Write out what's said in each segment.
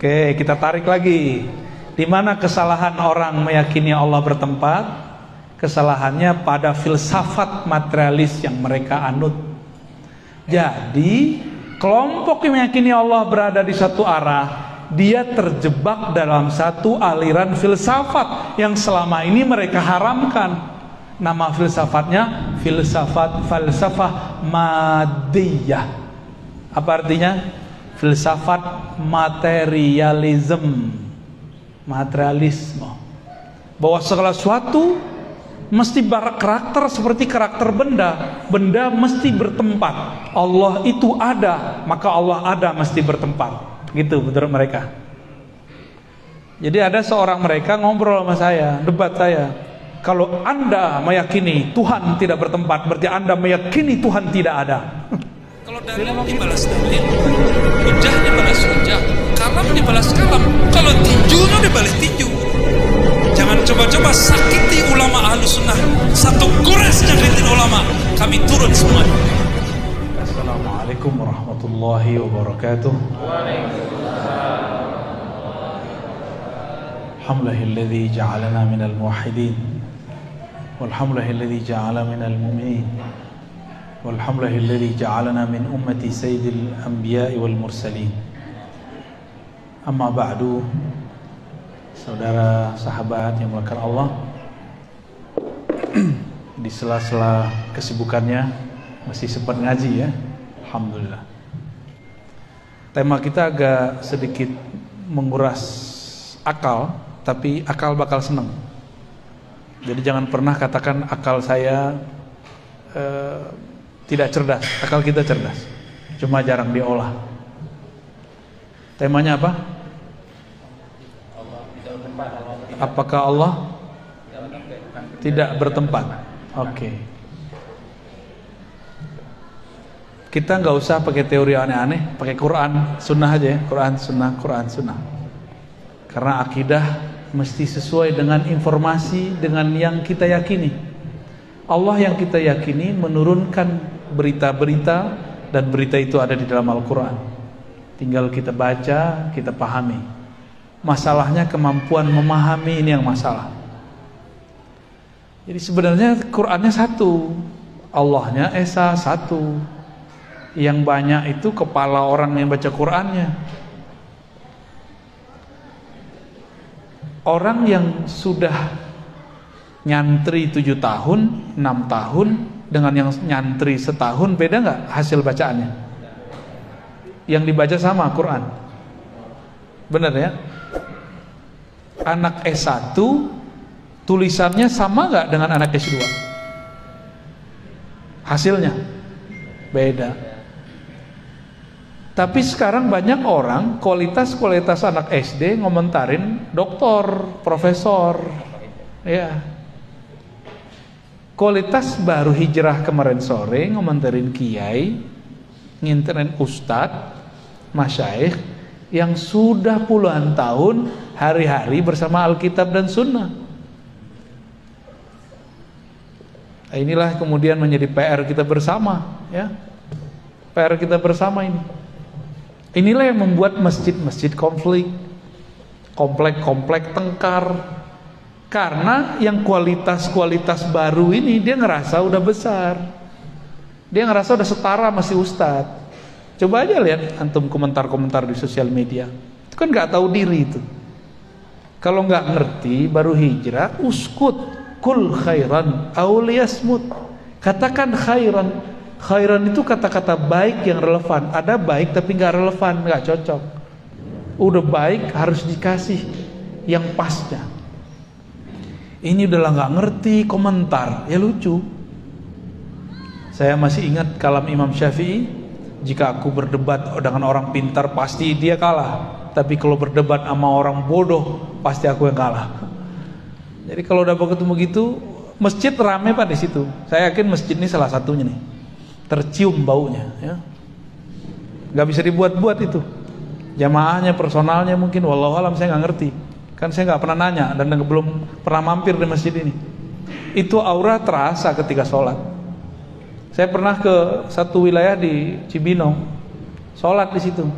Oke, kita tarik lagi. Di mana kesalahan orang meyakini Allah bertempat? Kesalahannya pada filsafat materialis yang mereka anut. Jadi, kelompok yang meyakini Allah berada di satu arah, dia terjebak dalam satu aliran filsafat yang selama ini mereka haramkan. Nama filsafatnya falsafah madiyah. Apa artinya? Filsafat materialisme. Bahwa segala sesuatu mesti berkarakter seperti karakter benda. Benda mesti bertempat. Allah itu ada, maka Allah ada mesti bertempat. Gitu menurut mereka. Jadi ada seorang mereka ngobrol sama saya, debat saya. Kalau Anda meyakini Tuhan tidak bertempat, berarti Anda meyakini Tuhan tidak ada. Kalau dalil dibalas dalil, hujah dibalas hujah, kalam dibalas kalam, kalau tinjunya dibalas tinju. Jangan coba-coba sakiti ulama ahlu sunnah. Satu gores nyakitin ulama, kami turun semua. Assalamualaikum warahmatullahi wabarakatuh. Alhamdulillahilladzi ja'alana minal muwahhidin, walhamdulillahilladzi ja'ala minal mu'minin, walhamdulillahilladzi ja'alana min ummati sayyidil anbiya'i wal mursalin. Amma ba'du. Saudara sahabat yang dimuliakan Allah, di sela-sela kesibukannya masih sempat ngaji ya. Alhamdulillah. Tema kita agak sedikit menguras akal, tapi akal bakal senang. Jadi jangan pernah katakan akal saya tidak cerdas. Akal kita cerdas, cuma jarang diolah. Temanya apa? Apakah Allah tidak bertempat? Oke. Kita nggak usah pakai teori aneh-aneh, pakai Quran, Sunnah aja ya. Quran, Sunnah, Quran, Sunnah. Karena akidah mesti sesuai dengan informasi, dengan yang kita yakini. Allah yang kita yakini menurunkan berita-berita, dan berita itu ada di dalam Al-Quran. Tinggal kita baca, kita pahami. Masalahnya kemampuan memahami, ini yang masalah. Jadi sebenarnya Qurannya satu, Allahnya Esa satu. Yang banyak itu kepala orang yang baca Qurannya. Orang yang sudah nyantri 7 tahun, 6 tahun dengan yang nyantri setahun, beda nggak hasil bacaannya? Yang dibaca sama Quran, benar ya? Anak S1 tulisannya sama nggak dengan anak S2? Hasilnya beda. Tapi sekarang banyak orang kualitas anak SD ngomentarin doktor, profesor, ya. Kualitas baru hijrah kemarin sore ngomentarin kiai, nginterin ustadz, masyaikh yang sudah puluhan tahun hari-hari bersama Alkitab dan Sunnah. Inilah kemudian menjadi PR kita bersama, ya. PR kita bersama ini. Inilah yang membuat masjid-masjid konflik, komplek-komplek tengkar. Karena yang kualitas baru ini dia ngerasa udah besar, dia ngerasa udah setara masih ustadz. Coba aja lihat antum komentar-komentar di sosial media, itu kan nggak tahu diri itu. Kalau nggak ngerti baru hijrah, uskut kul khairan auliyasmut, katakan khairan. Khairan itu kata-kata baik yang relevan. Ada baik tapi nggak relevan, nggak cocok. Udah baik harus dikasih yang pasnya. Ini udah nggak ngerti komentar, ya lucu. Saya masih ingat kalam Imam Syafi'i, jika aku berdebat dengan orang pintar pasti dia kalah, tapi kalau berdebat sama orang bodoh pasti aku yang kalah. Jadi kalau udah ketemu gitu, masjid rame Pak di situ. Saya yakin masjid ini salah satunya nih. Tercium baunya, ya. Nggak bisa dibuat-buat itu. Jamaahnya, personalnya mungkin, wallahu alam saya nggak ngerti. Kan saya nggak pernah nanya dan belum pernah mampir di masjid ini. Itu aura terasa ketika sholat. Saya pernah ke satu wilayah di Cibinong, sholat di situ.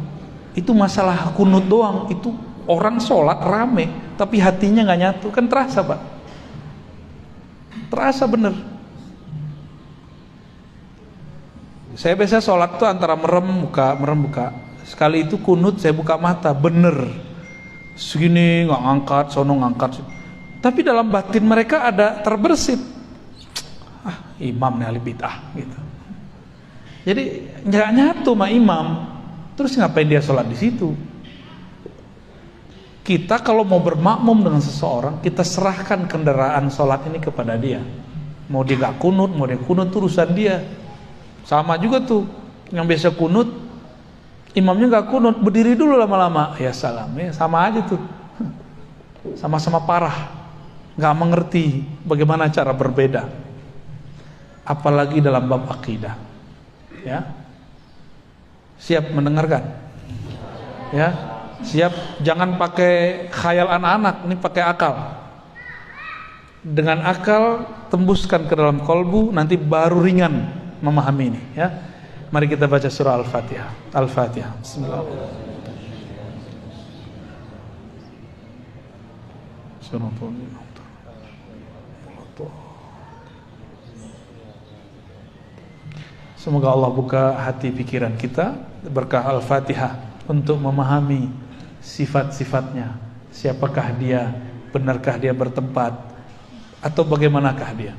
Itu masalah kunut doang. Itu orang sholat rame, tapi hatinya nggak nyatu. Kan terasa Pak, terasa bener. Saya biasa sholat tuh antara merem buka. Sekali itu kunut saya buka mata, bener. Segini nggak ngangkat, sono ngangkat. Tapi dalam batin mereka ada terbersit. Imam nih ahli bid'ah gitu. Jadi nggak nyatu sama imam. Terus ngapain dia sholat di situ? Kita kalau mau bermakmum dengan seseorang, kita serahkan kendaraan sholat ini kepada dia. Mau dia nggak kunut, mau dia kunut, urusan dia. Sama juga tuh, yang biasa kunut, imamnya nggak kunut, berdiri dulu lama-lama. Ya salam, ya sama aja tuh. Sama-sama parah, nggak mengerti bagaimana cara berbeda. Apalagi dalam bab akidah, ya. Siap mendengarkan, ya. Siap, jangan pakai khayal anak-anak, ini pakai akal. Dengan akal tembuskan ke dalam kolbu, nanti baru ringan memahami ini, ya. Mari kita baca surah Al-Fatihah. Al-Fatihah. Bismillahirrahmanirrahim. Semoga Allah buka hati pikiran kita berkah Al-Fatihah untuk memahami sifat-sifatnya. Siapakah dia, benarkah dia bertempat, atau bagaimanakah dia.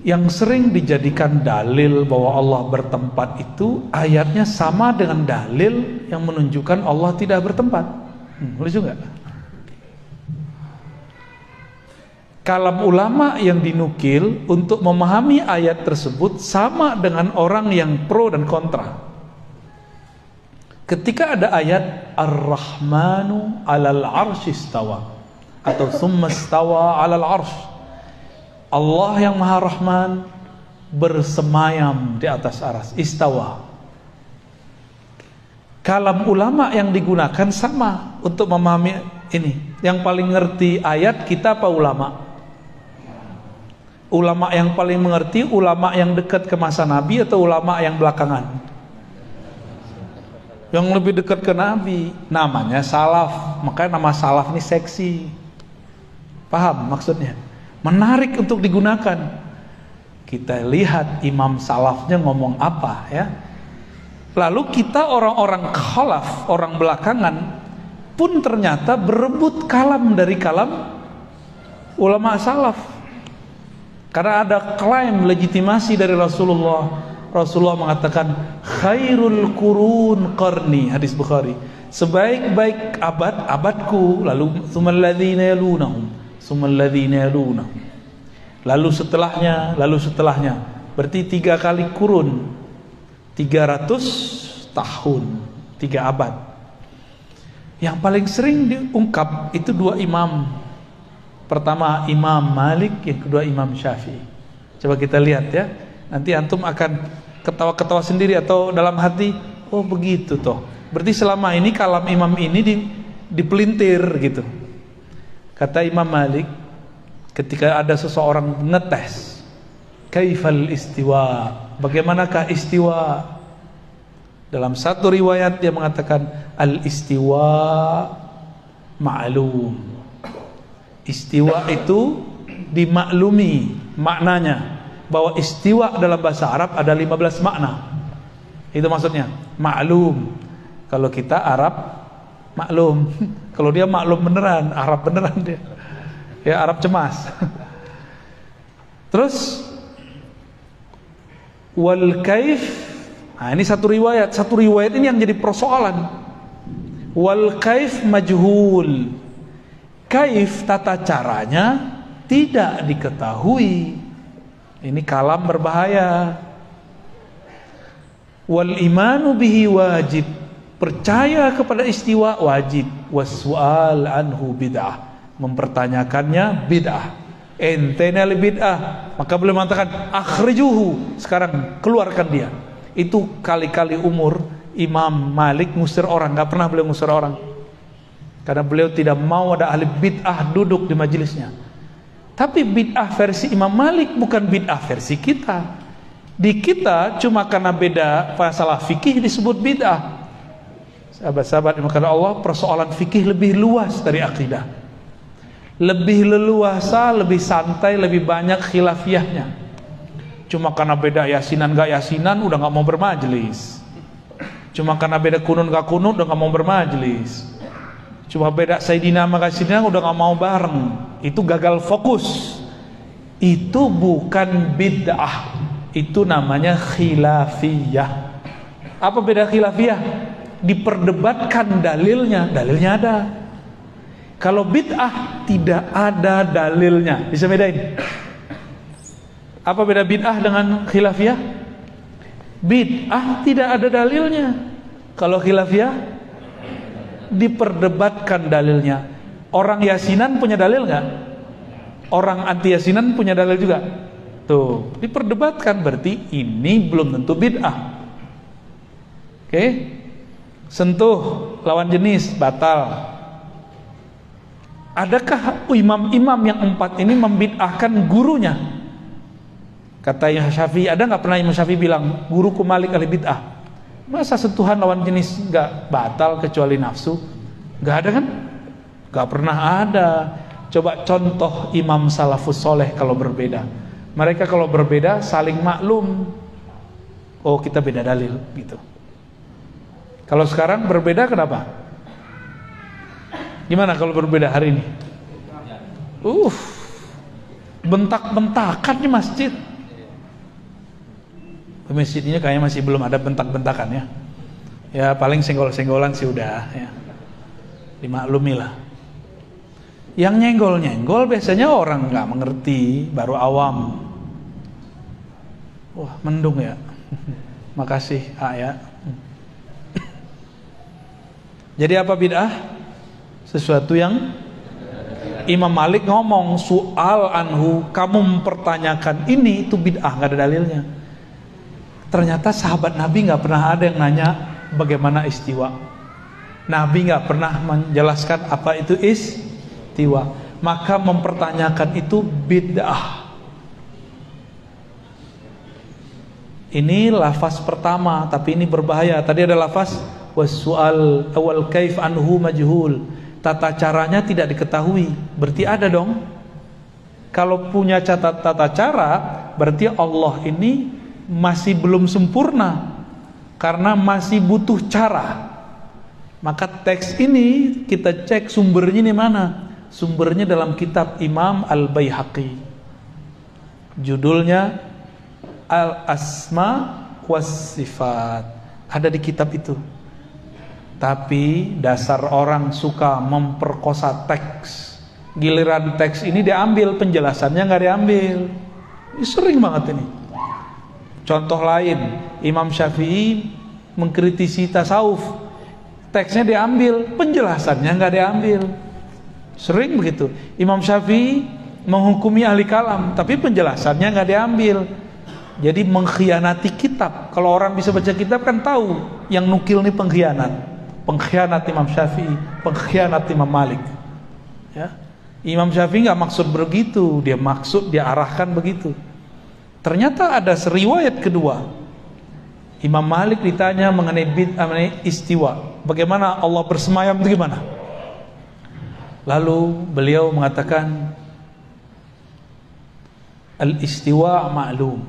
Yang sering dijadikan dalil bahwa Allah bertempat itu ayatnya sama dengan dalil yang menunjukkan Allah tidak bertempat. Lucu nggak? Kalam ulama yang dinukil untuk memahami ayat tersebut sama dengan orang yang pro dan kontra. Ketika ada ayat Ar-Rahmanu 'alal 'arsy istawa atau tsumma istawa 'alal 'arsy, Allah yang Maha Rahman bersemayam di atas aras, istawa. Kalam ulama yang digunakan sama untuk memahami ini. Yang paling ngerti ayat kita apa ulama? Ulama yang paling mengerti, ulama yang dekat ke masa Nabi atau ulama yang belakangan? Yang lebih dekat ke Nabi. Namanya salaf. Makanya nama salaf ini seksi. Paham maksudnya? Menarik untuk digunakan. Kita lihat imam salafnya ngomong apa, ya. Lalu kita orang-orang khalaf, orang belakangan pun ternyata berebut kalam dari kalam ulama salaf. Karena ada klaim legitimasi dari Rasulullah. Rasulullah mengatakan khairul qurun qarni, hadis Bukhari. Sebaik-baik abadku, lalu tsummal ladzina yalunahum, tsummal ladzina yalunahum. Lalu setelahnya. Berarti 3 kali kurun. 300 tahun, 3 abad. Yang paling sering diungkap itu 2 imam. Pertama Imam Malik, yang kedua Imam Syafi'i. Coba kita lihat ya. Nanti antum akan ketawa-ketawa sendiri atau dalam hati, oh begitu toh. Berarti selama ini kalam imam ini dipelintir gitu. Kata Imam Malik, ketika ada seseorang ngetes, kaifal istiwa, bagaimanakah istiwa? Dalam satu riwayat dia mengatakan al istiwa ma'lum. Istiwa itu dimaklumi maknanya, bahwa istiwa dalam bahasa Arab ada 15 makna. Itu maksudnya maklum. Kalau kita Arab maklum. Kalau dia maklum beneran, Arab beneran dia. Ya Arab cemas. Terus wal kaif. Nah, ini satu riwayat ini yang jadi persoalan. Wal kaif majhul. Kaif tata caranya tidak diketahui. Ini kalam berbahaya. Wal imanu bihi wajib. Percaya kepada istiwa wajib. Wassual anhu bid'ah. Mempertanyakannya bid'ah. Entena li bid'ah. Maka beliau mengatakan akhrijuhu. Sekarang keluarkan dia. Itu kali-kali umur Imam Malik ngusir orang. Gak pernah beliau ngusir orang. Karena beliau tidak mau ada ahli bid'ah duduk di majelisnya. Tapi bid'ah versi Imam Malik bukan bid'ah versi kita. Di kita cuma karena beda masalah fikih disebut bid'ah. Sahabat-sahabat yang karena Allah, persoalan fikih lebih luas dari akidah, lebih leluasa, lebih santai, lebih banyak khilafiyahnya. Cuma karena beda yasinan gak yasinan udah gak mau bermajlis. Cuma karena beda kunut gak kunut udah gak mau bermajlis. Cuma beda Sayyidina sama Sayyidina udah gak mau bareng. Itu gagal fokus. Itu bukan bid'ah, itu namanya khilafiyah. Apa beda khilafiyah? Diperdebatkan dalilnya, dalilnya ada. Kalau bid'ah tidak ada dalilnya. Bisa bedain? Apa beda bid'ah dengan khilafiyah? Bid'ah tidak ada dalilnya. Kalau khilafiyah diperdebatkan dalilnya. Orang yasinan punya dalil nggak? Orang anti yasinan punya dalil juga. Tuh, diperdebatkan, berarti ini belum tentu bid'ah. Oke? Sentuh lawan jenis batal. Adakah imam-imam yang 4 ini membid'ahkan gurunya? Kata Imam Syafi'i, ada nggak pernah Imam Syafi'i bilang guruku Malik ahli bid'ah? Masa sentuhan lawan jenis nggak batal kecuali nafsu? Nggak ada kan? Nggak pernah ada. Coba contoh imam salafus soleh kalau berbeda. Mereka kalau berbeda saling maklum. Oh, kita beda dalil gitu. Kalau sekarang berbeda kenapa? Gimana kalau berbeda hari ini? Bentak-bentakan di masjid. Masjidnya kayaknya masih belum ada bentak-bentakan ya. Ya paling senggol-senggolan sih udah ya. Dimaklumi lah. Yang nyenggol-nyenggol biasanya orang nggak mengerti, baru awam. Wah, mendung ya. Makasih, ya. Jadi apa bid'ah? Sesuatu yang Imam Malik ngomong soal anhu, kamu mempertanyakan ini, itu bid'ah, nggak ada dalilnya. Ternyata sahabat Nabi nggak pernah ada yang nanya bagaimana istiwa. Nabi nggak pernah menjelaskan apa itu istiwa. Maka mempertanyakan itu bid'ah. Ini lafaz pertama, tapi ini berbahaya. Tadi ada lafaz wasu'al awal kaif anhu majhul. Tata caranya tidak diketahui. Berarti ada dong. Kalau punya tata cara, berarti Allah ini masih belum sempurna karena masih butuh cara. Maka teks ini kita cek sumbernya di mana? Sumbernya dalam kitab Imam Al-Baihaqi. Judulnya Al-Asma was Sifat. Ada di kitab itu. Tapi dasar orang suka memperkosa teks. Giliran teks ini diambil, penjelasannya nggak diambil. Ini sering banget ini. Contoh lain, Imam Syafi'i mengkritisi tasawuf, teksnya diambil, penjelasannya nggak diambil. Sering begitu. Imam Syafi'i menghukumi ahli kalam, tapi penjelasannya nggak diambil. Jadi mengkhianati kitab. Kalau orang bisa baca kitab kan tahu yang nukil ini pengkhianat. Pengkhianat Imam Syafi'i, pengkhianat Imam Malik. Ya. Imam Syafi'i nggak maksud begitu, dia maksud, dia arahkan begitu. Ternyata ada riwayat kedua. Imam Malik ditanya mengenai bid'ah, mengenai istiwa. Bagaimana Allah bersemayam itu gimana? Lalu beliau mengatakan al-istiwa ma'lum.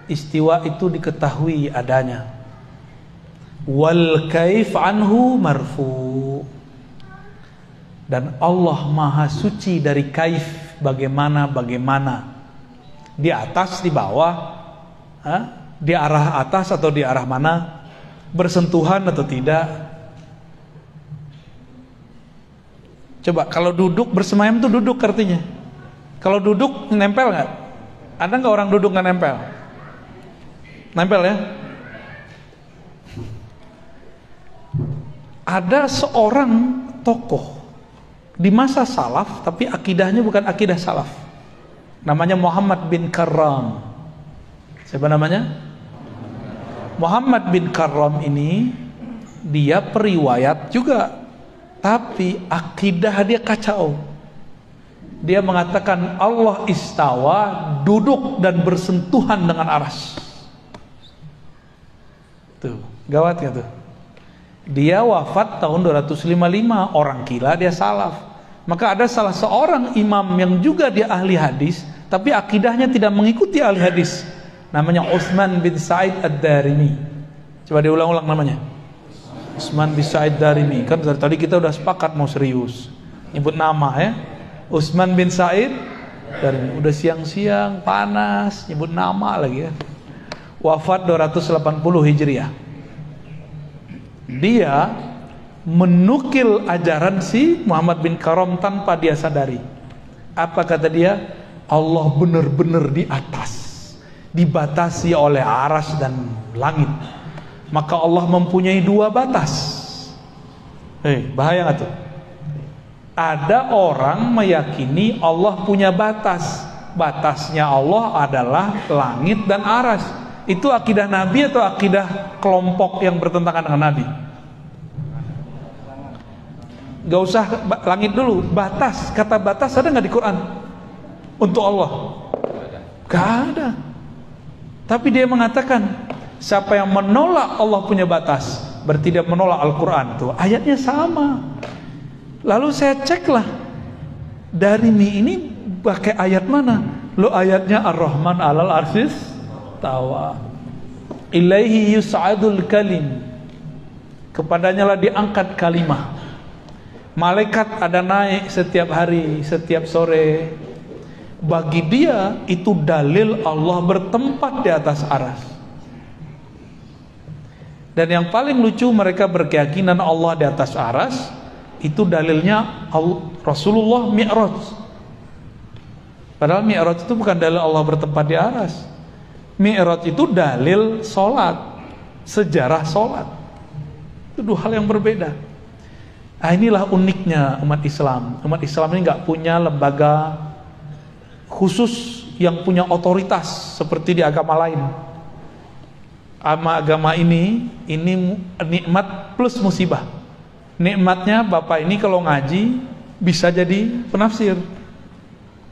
Istiwa itu diketahui adanya. Wal kaif anhu marfu. Dan Allah Maha Suci dari kaif, bagaimana. Di atas, di bawah, di arah atas atau di arah mana, bersentuhan atau tidak. Coba kalau duduk bersemayam itu duduk artinya. Kalau duduk nempel nggak? Ada nggak orang duduk nggak nempel? Nempel ya. Ada seorang tokoh di masa salaf, tapi akidahnya bukan akidah salaf. Namanya Muhammad bin Karram. Siapa namanya? Muhammad bin Karram ini dia periwayat juga, tapi akidah dia kacau. Dia mengatakan Allah istawa, duduk dan bersentuhan dengan arsy. Tuh, gawat ya tuh. Dia wafat tahun 255, orang gila dia salaf. Maka ada salah seorang imam yang juga dia ahli hadis, tapi akidahnya tidak mengikuti ahli hadis. Namanya Utsman bin Sa'id Ad-Darimi. Coba diulang-ulang namanya. Utsman bin Sa'id Ad-Darimi. Kan dari tadi kita udah sepakat mau serius nyebut nama ya. Utsman bin Sa'id Ad-Darimi. Udah siang-siang panas nyebut nama lagi ya. Wafat 280 Hijriah. Dia menukil ajaran si Muhammad bin Karam tanpa dia sadari. Apa kata dia? Allah benar-benar di atas, dibatasi oleh aras dan langit. Maka Allah mempunyai dua batas. Bahaya nggak tuh? Ada orang meyakini Allah punya batas. Batasnya Allah adalah langit dan aras. Itu akidah Nabi atau akidah kelompok yang bertentangan dengan Nabi? Gak usah langit dulu, batas. Kata batas ada gak di Quran? Untuk Allah? Gak ada. Tapi dia mengatakan, siapa yang menolak Allah punya batas, berarti dia menolak Al-Quran. Tuh, ayatnya sama. Lalu saya ceklah, Darimi ini pakai ayat mana? Lo ayatnya Ar-Rahman 'alal arsis tawa. Ilaihi yus'adul kalim. Kepadanya lah diangkat kalimah. Malaikat ada naik setiap hari, setiap sore. Bagi dia itu dalil Allah bertempat di atas aras. Dan yang paling lucu, mereka berkeyakinan Allah di atas aras. Itu dalilnya Rasulullah Mi'raj. Padahal Mi'raj itu bukan dalil Allah bertempat di aras. Mi'raj itu dalil sholat, sejarah sholat. Itu dua hal yang berbeda. Nah, inilah uniknya umat Islam. Umat Islam ini nggak punya lembaga khusus yang punya otoritas seperti di agama lain. Agama ini nikmat plus musibah. Nikmatnya Bapak ini kalau ngaji bisa jadi penafsir.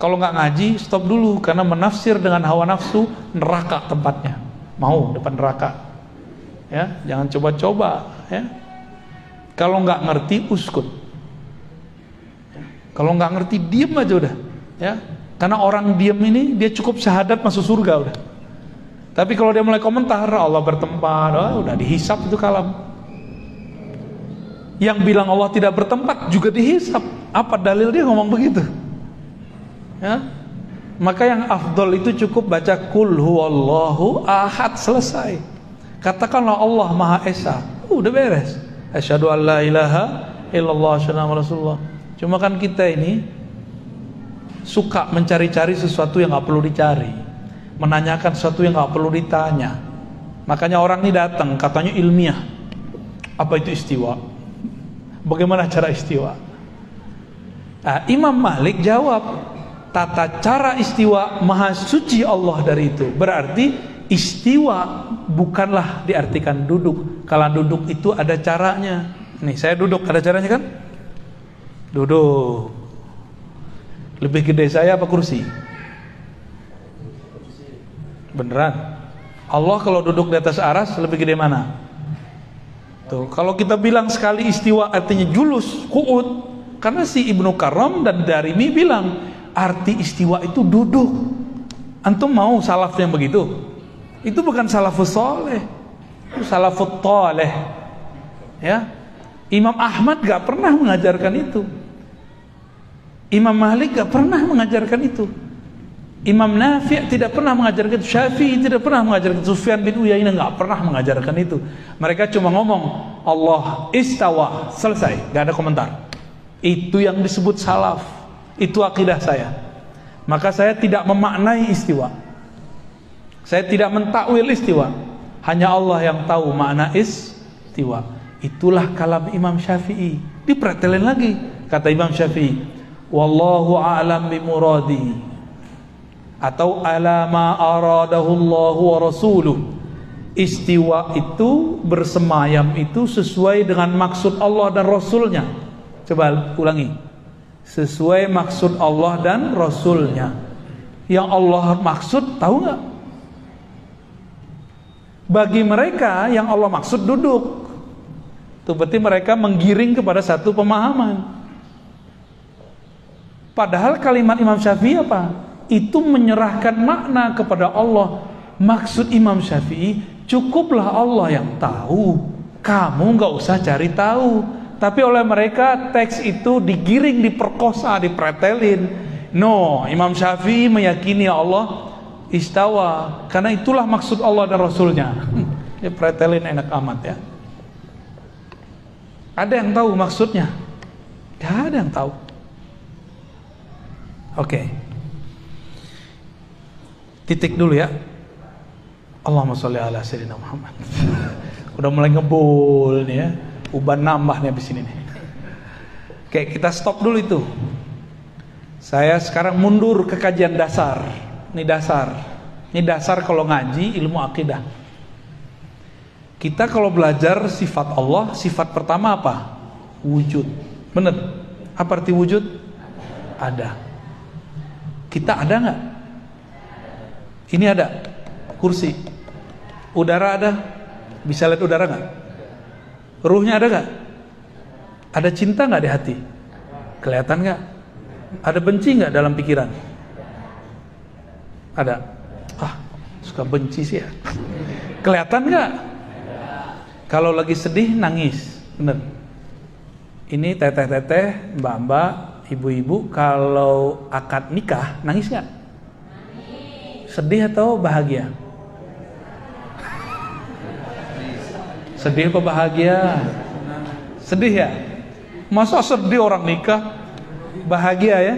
Kalau nggak ngaji stop dulu, karena menafsir dengan hawa nafsu neraka tempatnya. Mau depan neraka. Ya, jangan coba-coba ya. Kalau nggak ngerti uskut. Kalau nggak ngerti diem aja udah, ya. Karena orang diem ini dia cukup syahadat masuk surga udah. Tapi kalau dia mulai komentar Allah bertempat, udah dihisap itu kalam. Yang bilang Allah tidak bertempat juga dihisap. Apa dalil dia ngomong begitu? Ya. Maka yang afdol itu cukup baca Qul huwallahu ahad, selesai. Katakanlah Allah Maha Esa, udah beres. Asyhadu an la ilaha illallah asyhadu anna Rasulullah. Cuma kan kita ini suka mencari-cari sesuatu yang gak perlu dicari, menanyakan sesuatu yang gak perlu ditanya. Makanya orang ini datang katanya ilmiah. Apa itu istiwa? Bagaimana cara istiwa? Nah, Imam Malik jawab, tata cara istiwa maha suci Allah dari itu. Berarti istiwa bukanlah diartikan duduk. Kalau duduk itu ada caranya. Nih saya duduk, ada caranya kan? Duduk. Lebih gede saya apa kursi? Beneran? Allah kalau duduk di atas aras lebih gede mana? Tuh, kalau kita bilang sekali istiwa artinya julus, qu'ud. Karena si Ibnu Karam dan Darimi bilang arti istiwa itu duduk. Antum mau salaf yang begitu? Itu bukan salafus soleh, itu salafut toleh. Ya, Imam Ahmad gak pernah mengajarkan itu. Imam Malik gak pernah mengajarkan itu. Imam Nafi' tidak pernah mengajarkan itu. Syafi'i tidak pernah mengajarkan itu. Sufyan bin Uyainah gak pernah mengajarkan itu. Mereka cuma ngomong Allah istawa, selesai, gak ada komentar. Itu yang disebut salaf. Itu akidah saya. Maka saya tidak memaknai istiwa. Saya tidak mentakwil istiwa. Hanya Allah yang tahu makna istiwa. Itulah kalam Imam Syafi'i. Dipretelin lagi. Kata Imam Syafi'i, wallahu a'lam bimuradi, atau ala ma aradahu Allah wa rasuluh. Istiwa itu, bersemayam itu sesuai dengan maksud Allah dan Rasulnya. Coba ulangi. Sesuai maksud Allah dan Rasulnya. Yang Allah maksud tahu nggak? Bagi mereka yang Allah maksud duduk. Itu berarti mereka menggiring kepada satu pemahaman. Padahal kalimat Imam Syafi'i apa? Itu menyerahkan makna kepada Allah. Maksud Imam Syafi'i, cukuplah Allah yang tahu, kamu nggak usah cari tahu. Tapi oleh mereka teks itu digiring, diperkosa, dipretelin. No, Imam Syafi'i meyakini Allah istawa, karena itulah maksud Allah dan Rasulnya. Ya pretelin enak amat ya. Ada yang tahu maksudnya? Gak ada yang tahu. Oke. Titik dulu ya. Allahumma sholli ala sayyidina Muhammad. Udah mulai ngebul nih ya. Uban nambah nih abis ini nih. Oke, kita stop dulu itu. Saya sekarang mundur ke kajian dasar. Ini dasar. Ini dasar kalau ngaji ilmu akidah. Kita kalau belajar sifat Allah, sifat pertama apa? Wujud. Bener? Apa arti wujud? Ada. Kita ada nggak? Ini ada. Kursi. Udara ada. Bisa lihat udara nggak? Ruhnya ada nggak? Ada cinta nggak di hati? Kelihatan nggak? Ada benci nggak dalam pikiran? Ada. Suka benci sih ya. Kelihatan nggak? Kalau lagi sedih nangis, bener. Ini teteh-teteh, mbak-mbak, ibu-ibu, kalau akad nikah nangis nggak? Sedih atau bahagia? Sedih apa bahagia? Sedih ya? Masa sedih orang nikah? Bahagia ya?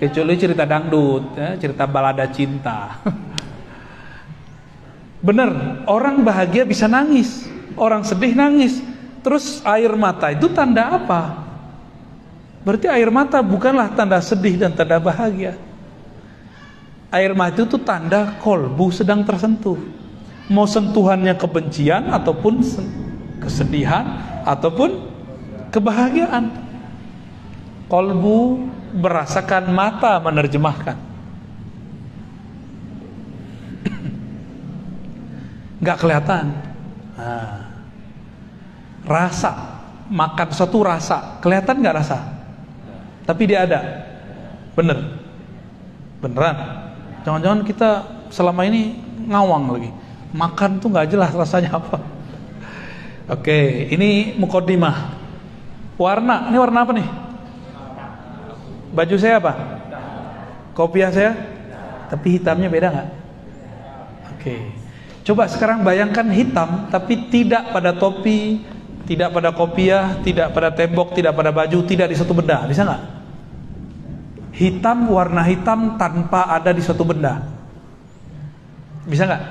Kecuali cerita dangdut, ya, cerita balada cinta. Bener, orang bahagia bisa nangis, orang sedih nangis. Terus air mata itu tanda apa? Berarti air mata bukanlah tanda sedih dan tanda bahagia. Air mata itu tanda kolbu sedang tersentuh. Mau sentuhannya kebencian ataupun kesedihan ataupun kebahagiaan. Kolbu merasakan, mata menerjemahkan. Nggak kelihatan. Rasa, makan suatu rasa, kelihatan nggak rasa? Tapi dia ada. Bener, beneran. Jangan-jangan kita selama ini ngawang lagi. Makan tuh nggak jelas rasanya apa. Oke, ini mukodimah. Warna, ini warna apa nih? Baju saya apa? Kopiah saya? Tapi hitamnya beda nggak? Oke. Coba sekarang bayangkan hitam, tapi tidak pada topi, tidak pada kopiah, tidak pada tembok, tidak pada baju, tidak di satu benda. Bisa nggak? Hitam, warna hitam tanpa ada di suatu benda. Bisa nggak?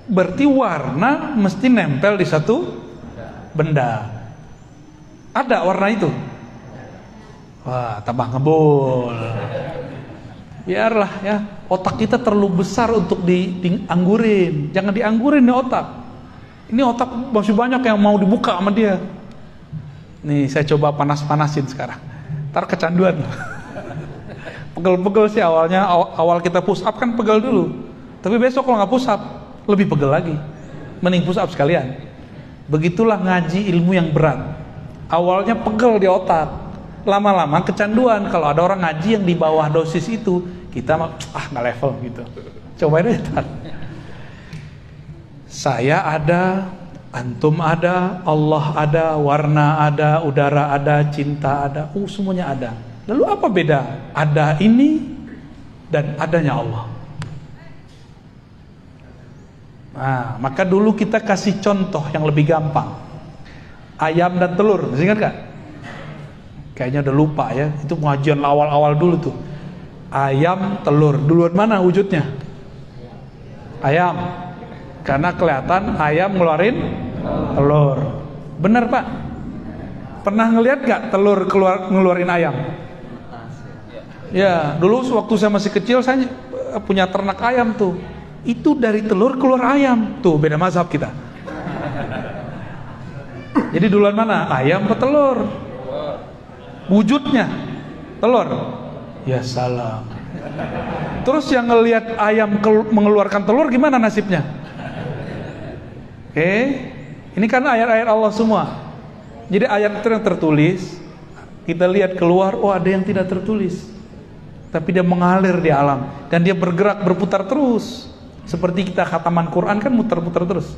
Berarti warna mesti nempel di satu benda. Ada warna itu? Wah, tambah ngebul. Biarlah ya, otak kita terlalu besar untuk dianggurin. Jangan dianggurin nih otak. Ini otak masih banyak yang mau dibuka sama dia. Nih saya coba panas-panasin sekarang. Ntar kecanduan. Pegel-pegel sih awalnya, awal kita push up kan pegel dulu. Tapi besok kalau nggak push up, lebih pegel lagi. Mending push up sekalian. Begitulah ngaji ilmu yang berat. Awalnya pegel di otak, lama-lama kecanduan. Kalau ada orang ngaji yang di bawah dosis itu, kita nggak level gitu. Cobain aja. Saya ada, antum ada, Allah ada, warna ada, udara ada, cinta ada, semuanya ada. Lalu apa beda ada ini dan adanya Allah? Nah, maka dulu kita kasih contoh yang lebih gampang. Ayam dan telur, masih ingat gak? Kayaknya udah lupa ya. Itu pengajian awal-awal dulu tuh. Ayam, telur, duluan mana wujudnya? Ayam. Karena kelihatan ayam ngeluarin telur. Bener Pak? Pernah ngeliat gak telur ngeluarin ayam? Ya, dulu waktu saya masih kecil saya punya ternak ayam tuh. Itu dari telur keluar ayam. Tuh beda mazhab kita. Jadi duluan mana? Ayam atau telur? Wujudnya telur. Ya salam. Terus yang ngelihat ayam mengeluarkan telur gimana nasibnya? Oke, ini kan ayat-ayat Allah semua. Jadi ayat itu yang tertulis, kita lihat keluar, oh ada yang tidak tertulis, tapi dia mengalir di alam dan dia bergerak, berputar terus. Seperti kita khataman Quran kan muter-muter terus.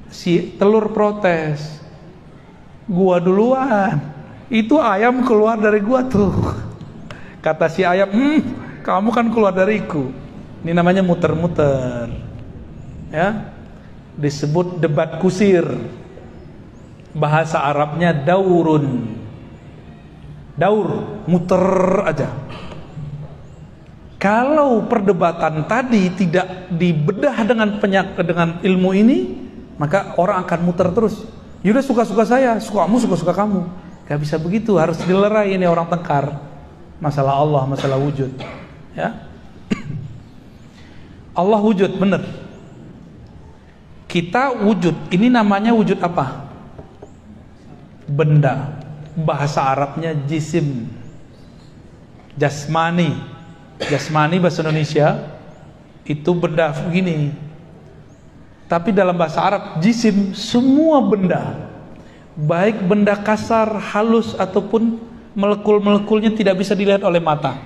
Si telur protes, gua duluan, itu ayam keluar dari gua tuh. Kata si ayam, kamu kan keluar dariku. Ini namanya muter-muter, ya, disebut debat kusir. Bahasa Arabnya daurun. Daur, muter aja. Kalau perdebatan tadi tidak dibedah dengan ilmu ini, maka orang akan muter terus. Yaudah suka-suka saya, sukamu suka-suka kamu. Gak bisa begitu, harus dilerai ini orang tengkar. Masalah Allah, masalah wujud, ya. Allah wujud, benar. Kita wujud, ini namanya wujud apa? Benda. Bahasa Arabnya jisim, jasmani. Jasmani bahasa Indonesia itu benda begini. Tapi dalam bahasa Arab jisim semua benda, baik benda kasar, halus ataupun molekul-molekulnya tidak bisa dilihat oleh mata.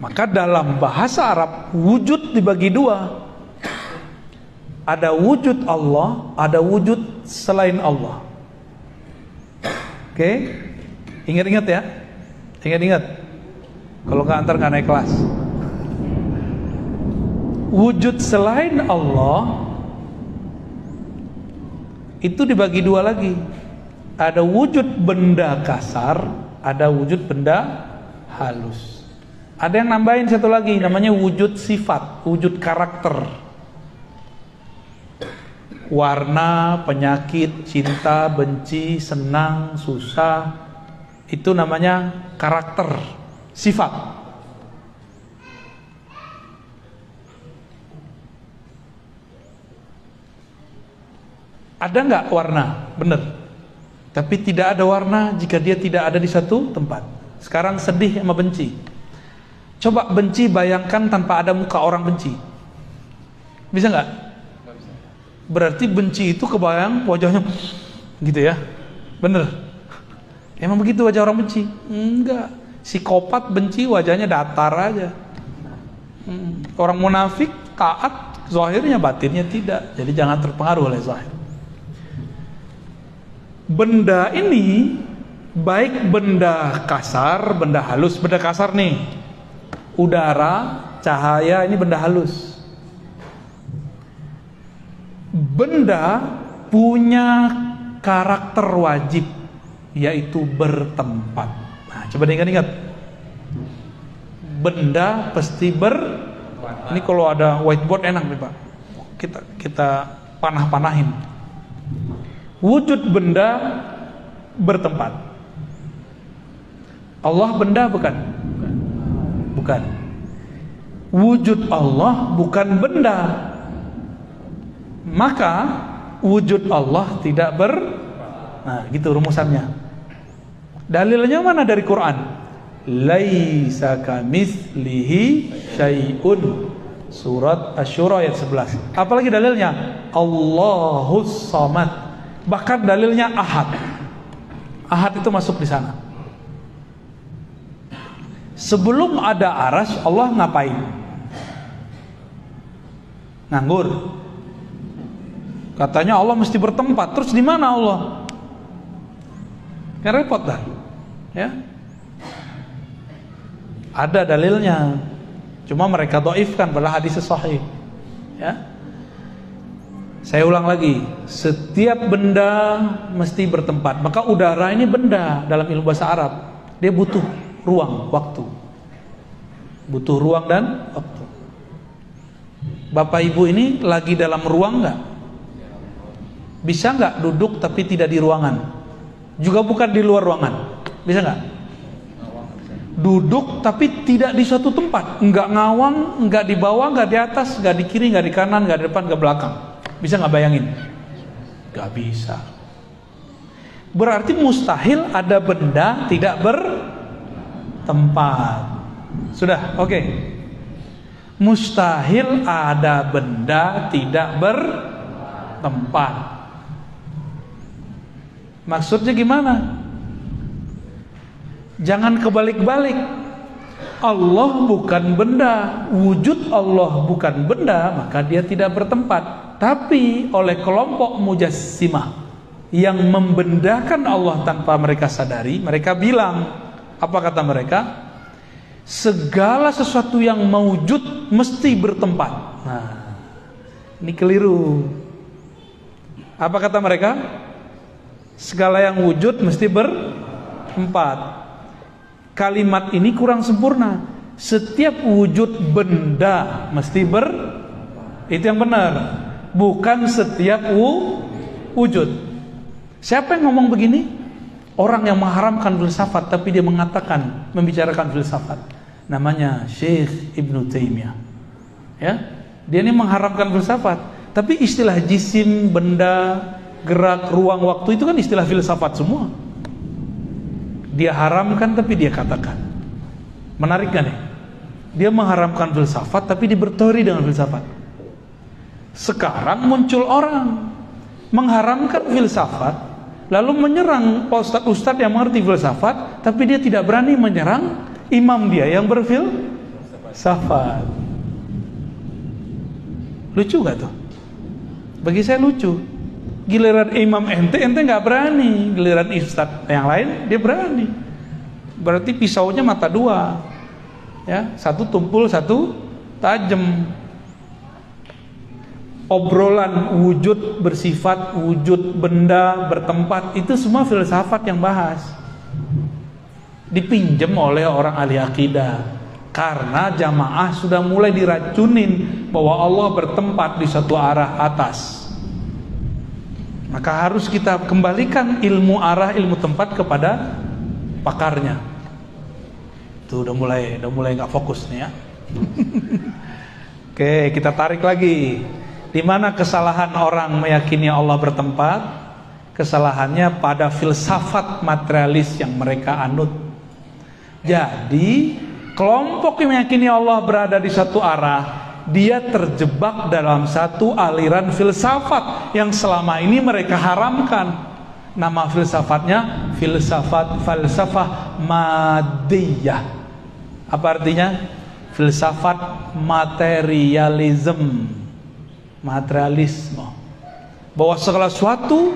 Maka dalam bahasa Arab wujud dibagi dua. Ada wujud Allah, ada wujud selain Allah. Oke? Ingat-ingat ya. Ingat-ingat. Kalau nggak antar nggak naik kelas. Wujud selain Allah itu dibagi dua lagi. Ada wujud benda kasar, ada wujud benda halus. Ada yang nambahin satu lagi, namanya wujud sifat, wujud karakter. Warna, penyakit, cinta, benci, senang, susah, itu namanya karakter, sifat. Ada nggak warna? Bener. Tapi tidak ada warna jika dia tidak ada di satu tempat. Sekarang sedih sama benci. Coba benci bayangkan tanpa ada muka orang benci. Bisa nggak? Berarti benci itu kebayang wajahnya gitu ya. Bener. Emang begitu wajah orang benci? Enggak. Psikopat benci wajahnya datar aja. Orang munafik taat, zahirnya batinnya tidak. Jadi jangan terpengaruh oleh zahir. Benda ini baik benda kasar, benda halus. Benda kasar nih, udara, cahaya, ini benda halus. Benda punya karakter wajib, yaitu bertempat. Nah, coba diingat-ingat. Benda pasti Ini kalau ada whiteboard enak nih Pak. Kita panah-panahin. Wujud benda bertempat. Allah benda bukan? Bukan. Wujud Allah bukan benda. Maka wujud Allah tidak Nah, gitu rumusannya. Dalilnya mana dari Quran? Laisa kamitslihi syai'un. Surat Asy-Syura ayat 11. Apalagi dalilnya? Allahus Samad. Bahkan dalilnya Ahad. Ahad itu masuk di sana. Sebelum ada arasy, Allah ngapain? Nganggur. Katanya Allah mesti bertempat. Terus di mana Allah? Kan repot dah. Ya. Ada dalilnya. Cuma mereka dhaifkan pada hadis sahih. Ya. Saya ulang lagi, setiap benda mesti bertempat. Maka udara ini benda dalam ilmu bahasa Arab. Dia butuh ruang, waktu. Butuh ruang dan waktu. Bapak Ibu ini lagi dalam ruang nggak? Bisa nggak duduk tapi tidak di ruangan? Juga bukan di luar ruangan. Bisa nggak? Duduk tapi tidak di suatu tempat. Nggak ngawang, nggak di bawah, nggak di atas, nggak di kiri, nggak di kanan, nggak di depan, nggak belakang. Bisa nggak bayangin? Nggak bisa. Berarti mustahil ada benda tidak bertempat. Sudah, oke. Mustahil ada benda tidak bertempat. Maksudnya gimana? Jangan kebalik-balik. Allah bukan benda, wujud Allah bukan benda, maka dia tidak bertempat. Tapi oleh kelompok mujassimah yang membendakan Allah tanpa mereka sadari, mereka bilang, apa kata mereka? Segala sesuatu yang mewujud mesti bertempat. Nah, ini keliru. Apa kata mereka? Segala yang wujud mesti bertempat. Kalimat ini kurang sempurna. Setiap wujud benda mesti itu yang benar. Bukan setiap wujud. Siapa yang ngomong begini? Orang yang mengharamkan filsafat tapi dia mengatakan, membicarakan filsafat. Namanya Syekh Ibnu Taimiyah. Ya, dia ini mengharamkan filsafat. Tapi istilah jisim, benda, gerak, ruang, waktu itu kan istilah filsafat semua. Dia haramkan tapi dia katakan. Menarik kan nih? Dia mengharamkan filsafat tapi dia berteori dengan filsafat. Sekarang muncul orang mengharamkan filsafat lalu menyerang ustadz-ustadz yang mengerti filsafat, tapi dia tidak berani menyerang imam dia yang berfilsafat. Lucu gak tuh? Bagi saya lucu. Giliran imam ente nggak berani, giliran ustadz yang lain dia berani. Berarti pisaunya mata dua, ya, satu tumpul, satu tajam. Obrolan wujud bersifat, wujud benda bertempat, itu semua filsafat yang bahas. Dipinjam oleh orang ahli akidah. Karena jamaah sudah mulai diracunin bahwa Allah bertempat di satu arah atas. Maka harus kita kembalikan ilmu arah, ilmu tempat kepada pakarnya. Tuh udah mulai nggak fokus nih ya. Oke, kita tarik lagi. Di mana kesalahan orang meyakini Allah bertempat? Kesalahannya pada filsafat materialis yang mereka anut. Jadi kelompok yang meyakini Allah berada di satu arah, dia terjebak dalam satu aliran filsafat yang selama ini mereka haramkan. Nama filsafatnya falsafah madiyah. Apa artinya? Filsafat materialisme. Materialisme. Bahwa segala sesuatu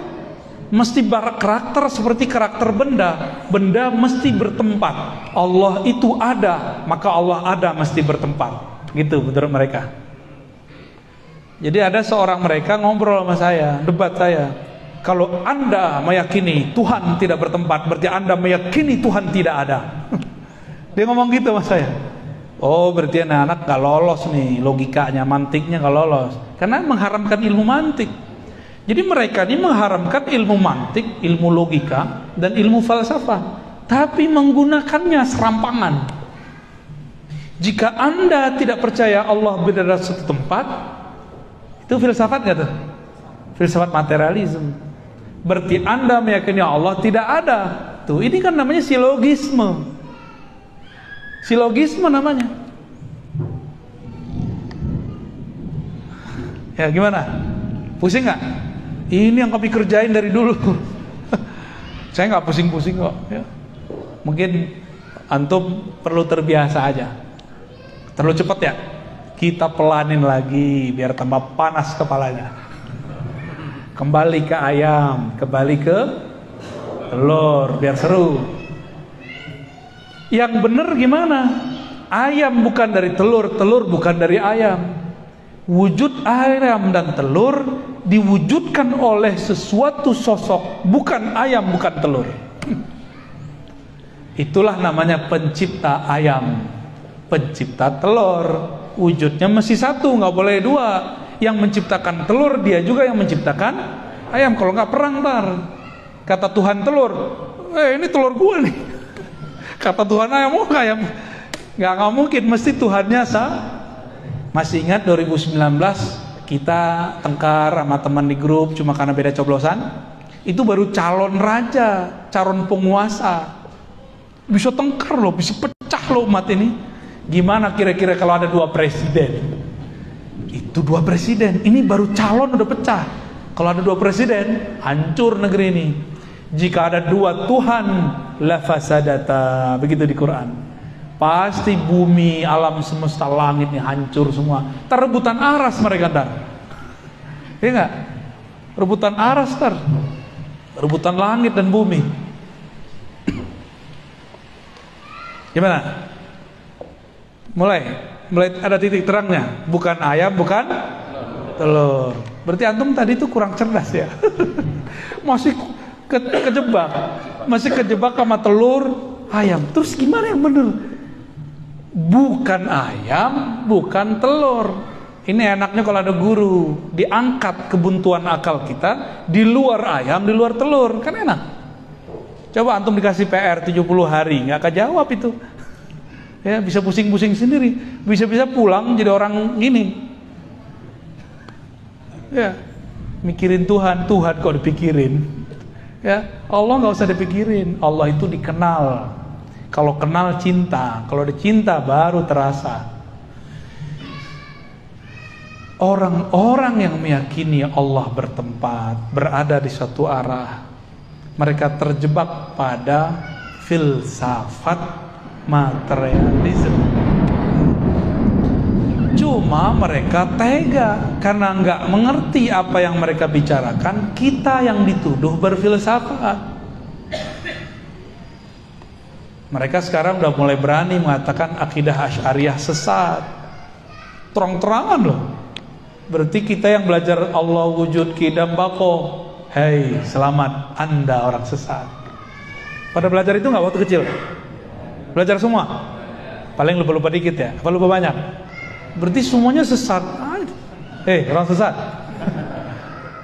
mesti karakter seperti karakter benda. Benda mesti bertempat. Allah itu ada, maka Allah ada mesti bertempat. Gitu menurut mereka. Jadi ada seorang mereka ngobrol sama saya, debat saya. Kalau Anda meyakini Tuhan tidak bertempat, berarti Anda meyakini Tuhan tidak ada. Dia ngomong gitu sama saya. Oh, berarti anak gak lolos nih, logikanya, mantiknya gak lolos. Karena mengharamkan ilmu mantik. Jadi mereka ini mengharamkan ilmu mantik, ilmu logika, dan ilmu falsafah, tapi menggunakannya serampangan. Jika Anda tidak percaya Allah berada di satu tempat, itu filsafat gak tuh? Filsafat materialisme. Berarti Anda meyakini Allah tidak ada. Tuh, ini kan namanya silogisme. Silogisme namanya. Ya gimana? Pusing gak? Ini yang kami kerjain dari dulu. Saya gak pusing-pusing kok ya. Mungkin antum perlu terbiasa aja. Terlalu cepat ya? Kita pelanin lagi biar tambah panas kepalanya. Kembali ke ayam, kembali ke telur biar seru. Yang benar gimana? Ayam bukan dari telur, telur bukan dari ayam. Wujud ayam dan telur diwujudkan oleh sesuatu sosok, bukan ayam, bukan telur. Itulah namanya pencipta ayam, pencipta telur. Wujudnya mesti satu, nggak boleh dua. Yang menciptakan telur dia juga yang menciptakan ayam. Kalau nggak perang ntar. Kata Tuhan telur, ini telur gua nih. Kata Tuhan ayam, oh ayam. Nggak mungkin, mesti Tuhannya sah. Masih ingat 2019 kita tengkar sama teman di grup cuma karena beda coblosan? Itu baru calon raja, calon penguasa. Bisa tengkar loh, bisa pecah loh umat ini. Gimana kira-kira kalau ada 2 presiden? Itu 2 presiden, ini baru calon udah pecah. Kalau ada 2 presiden, hancur negeri ini. Jika ada 2 Tuhan, la fasadata, begitu di Quran. Pasti bumi, alam semesta, langit ini hancur semua. Rebutan aras mereka ntar. Iya nggak? Rebutan aras ntar. Rebutan langit dan bumi. Gimana? Mulai ada titik terangnya. Bukan ayam, bukan telur. Berarti antum tadi itu kurang cerdas ya. Masih kejebak. Masih kejebak sama telur, ayam. Terus gimana yang bener? Bukan ayam, bukan telur. Ini enaknya kalau ada guru, diangkat kebuntuan akal kita, di luar ayam, di luar telur, kan enak. Coba antum dikasih PR 70 hari, nggak akan jawab itu. Ya, bisa pusing-pusing sendiri, bisa-bisa pulang jadi orang gini. Ya, mikirin Tuhan kok dipikirin. Ya, Allah nggak usah dipikirin, Allah itu dikenal. Kalau kenal cinta, kalau ada cinta baru terasa. Orang-orang yang meyakini Allah bertempat, berada di suatu arah, mereka terjebak pada filsafat materialisme. Cuma mereka tega karena nggak mengerti apa yang mereka bicarakan. Kita yang dituduh berfilsafat. Mereka sekarang udah mulai berani mengatakan akidah Asy'ariyah sesat. Terang-terangan loh. Berarti kita yang belajar Allah wujud qidam baqo. Hei, selamat, Anda orang sesat. Pada belajar itu nggak waktu kecil? Belajar semua? Paling lupa-lupa dikit ya? Apa lupa banyak? Berarti semuanya sesat. Hei, orang sesat.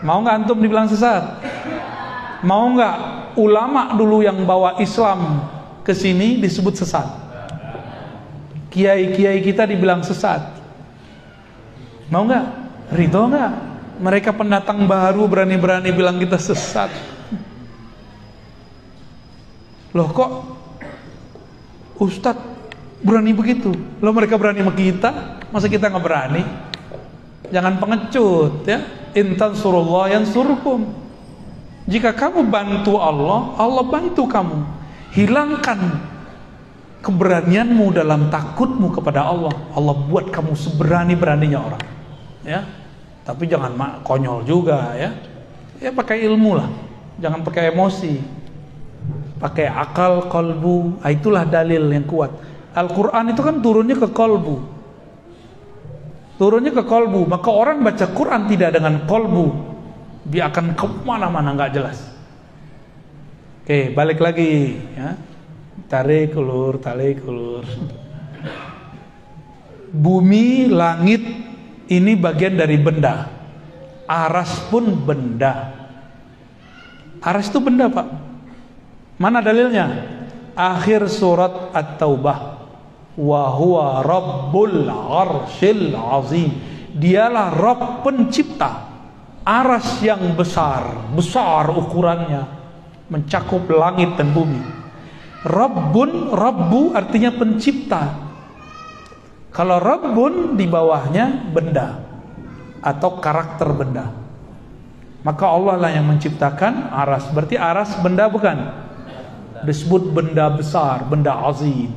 Mau nggak antum dibilang sesat? Mau nggak ulama dulu yang bawa Islam ke sini disebut sesat? Kiai-kiai kita dibilang sesat. Mau nggak? Ridho nggak? Mereka pendatang baru berani-berani bilang kita sesat. Loh kok Ustadz berani begitu? Loh mereka berani sama kita, masa kita nggak berani? Jangan pengecut ya. In tansurullah yansurkum. Jika kamu bantu Allah, Allah bantu kamu. Hilangkan keberanianmu dalam takutmu kepada Allah. Allah buat kamu seberani-beraninya orang. Ya, tapi jangan konyol juga ya. Ya pakai ilmu lah, jangan pakai emosi. Pakai akal, kolbu. Itulah dalil yang kuat. Al-Quran itu kan turunnya ke kolbu. Turunnya ke kolbu. Maka orang baca Quran tidak dengan kolbu, dia akan kemana-mana nggak jelas. Oke, balik lagi ya. Tarik ulur. Bumi, langit ini bagian dari benda. Aras pun benda. Aras itu benda, Pak. Mana dalilnya? Akhir surat At-Taubah. Wa huwa rabbul arsyil azim. Dialah Rabb pencipta aras yang besar ukurannya, mencakup langit dan bumi. Rabbu artinya pencipta. Kalau Rabbun di bawahnya benda atau karakter benda. Maka Allah lah yang menciptakan aras. Berarti aras benda bukan? Disebut benda besar, benda azim.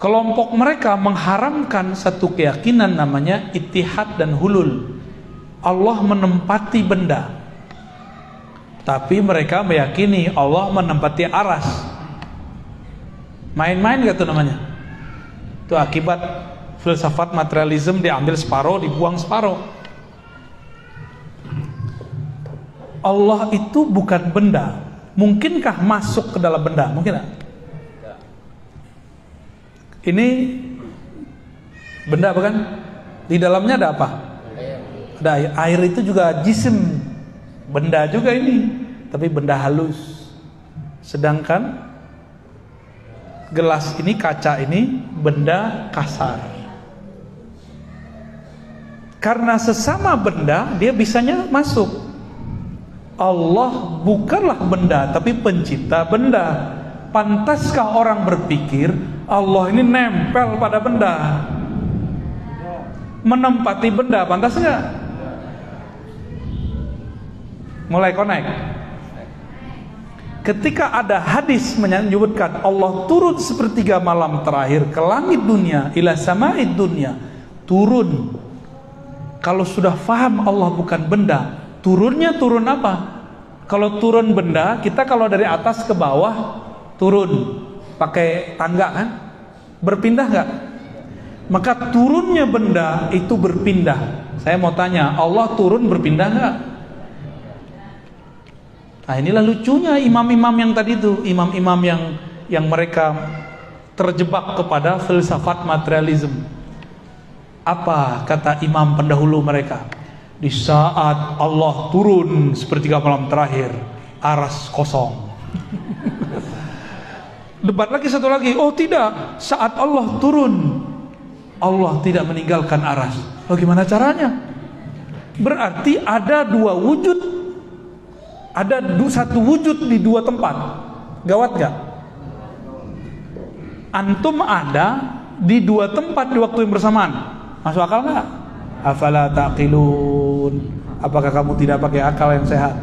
Kelompok mereka mengharamkan satu keyakinan namanya ittihad dan hulul. Allah menempati benda. Tapi mereka meyakini Allah menempati aras. Main-main gak tuh namanya? Itu akibat filsafat materialisme, diambil separuh, dibuang separuh. Allah itu bukan benda. Mungkinkah masuk ke dalam benda? Mungkin gak? Ini benda bukan? Di dalamnya ada apa? Ada air. Air itu juga jisim, benda juga ini, tapi benda halus. Sedangkan gelas ini, kaca ini, benda kasar. Karena sesama benda, dia bisanya masuk. Allah bukanlah benda, tapi pencipta benda. pantaskah orang berpikir Allah ini nempel pada benda, menempati benda, pantas nggak? Mulai connect. Ketika ada hadis menyebutkan Allah turun sepertiga malam terakhir ke langit dunia, ila sama'id dunia, turun. Kalau sudah faham Allah bukan benda, turunnya turun apa? Kalau turun benda, kita kalau dari atas ke bawah turun pakai tangga kan? Berpindah nggak? Maka turunnya benda itu berpindah. Saya mau tanya, Allah turun berpindah nggak? Nah, inilah lucunya imam-imam yang tadi itu, imam-imam yang mereka terjebak kepada filsafat materialism. Apa kata imam pendahulu mereka? Di saat Allah turun sepertiga malam terakhir, aras kosong. Debat lagi satu lagi, oh tidak, saat Allah turun, Allah tidak meninggalkan aras. Bagaimana caranya? Berarti ada dua wujud. Ada satu wujud di dua tempat. Gawat gak? Antum ada di dua tempat di waktu yang bersamaan. Masuk akal gak? Afala taqilun. Apakah kamu tidak pakai akal yang sehat?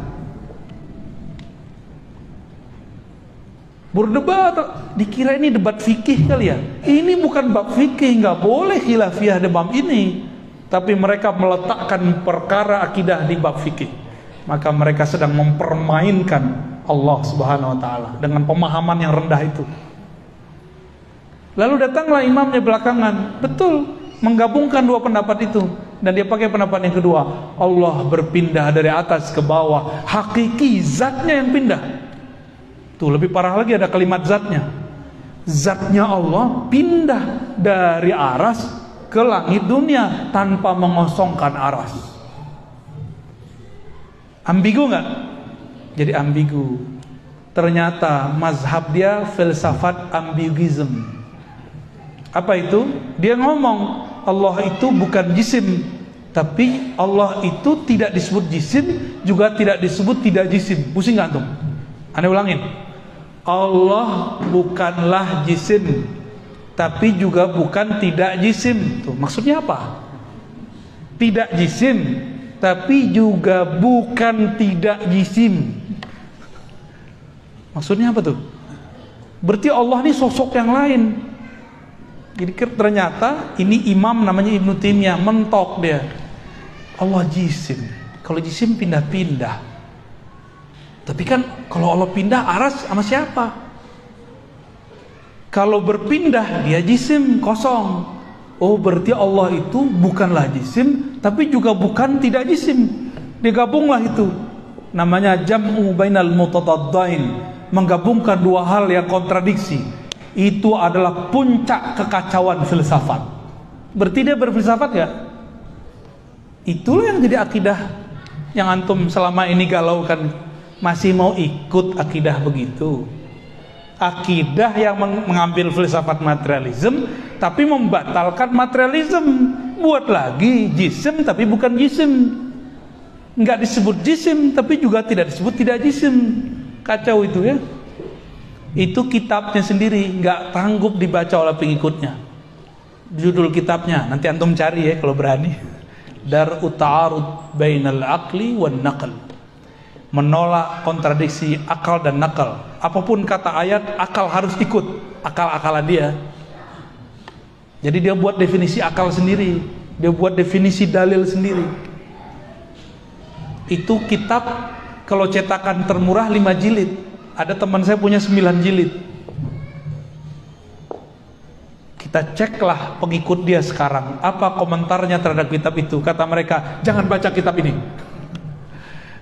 Berdebat, dikira ini debat fikih kali ya. Ini bukan bab fikih, nggak boleh khilafiyah di bab ini. Tapi mereka meletakkan perkara akidah di bab fikih. Maka mereka sedang mempermainkan Allah Subhanahu wa taala dengan pemahaman yang rendah itu. Lalu datanglah imamnya belakangan, betul, menggabungkan dua pendapat itu, dan dia pakai pendapat yang kedua. Allah berpindah dari atas ke bawah, hakiki zatnya yang pindah. Tuh lebih parah lagi, ada kalimat zatnya. Zatnya Allah pindah dari aras ke langit dunia tanpa mengosongkan aras. Ambigu nggak? Jadi ambigu. Ternyata mazhab dia filsafat ambiguism. Apa itu? Dia ngomong Allah itu bukan jisim, tapi Allah itu tidak disebut jisim, juga tidak disebut tidak jisim. Pusing nggak antum? Anda ulangin. Allah bukanlah jisim, tapi juga bukan tidak jisim. Tuh, maksudnya apa? Tidak jisim, tapi juga bukan tidak jisim. Maksudnya apa tuh? Berarti Allah ini sosok yang lain. Jadi ternyata ini imam namanya Ibnu Taimiyah mentok dia. Allah jisim. Kalau jisim pindah-pindah. Tapi kan kalau Allah pindah aras sama siapa? Kalau berpindah dia jisim kosong. Oh berarti Allah itu bukanlah jisim, tapi juga bukan tidak jisim. Digabunglah itu. Namanya jam'u bainal mutataddain, menggabungkan dua hal yang kontradiksi. Itu adalah puncak kekacauan filsafat. Berarti dia berfilsafat ya? Itulah yang jadi akidah yang antum selama ini galaukan. Masih mau ikut akidah begitu? Akidah yang mengambil filsafat materialism tapi membatalkan materialism. Buat lagi jisim tapi bukan jisim, nggak disebut jisim tapi juga tidak disebut tidak jisim. Kacau itu ya. Itu kitabnya sendiri, nggak sanggup dibaca oleh pengikutnya. Judul kitabnya nanti antum cari ya kalau berani. Dar'u ta'arud bainal aqli wan naql. Menolak kontradiksi akal dan nakal. Apapun kata ayat, akal harus ikut akal-akalan dia. Jadi dia buat definisi akal sendiri, dia buat definisi dalil sendiri. Itu kitab kalau cetakan termurah 5 jilid. Ada teman saya punya 9 jilid. Kita ceklah pengikut dia sekarang, apa komentarnya terhadap kitab itu. Kata mereka, jangan baca kitab ini.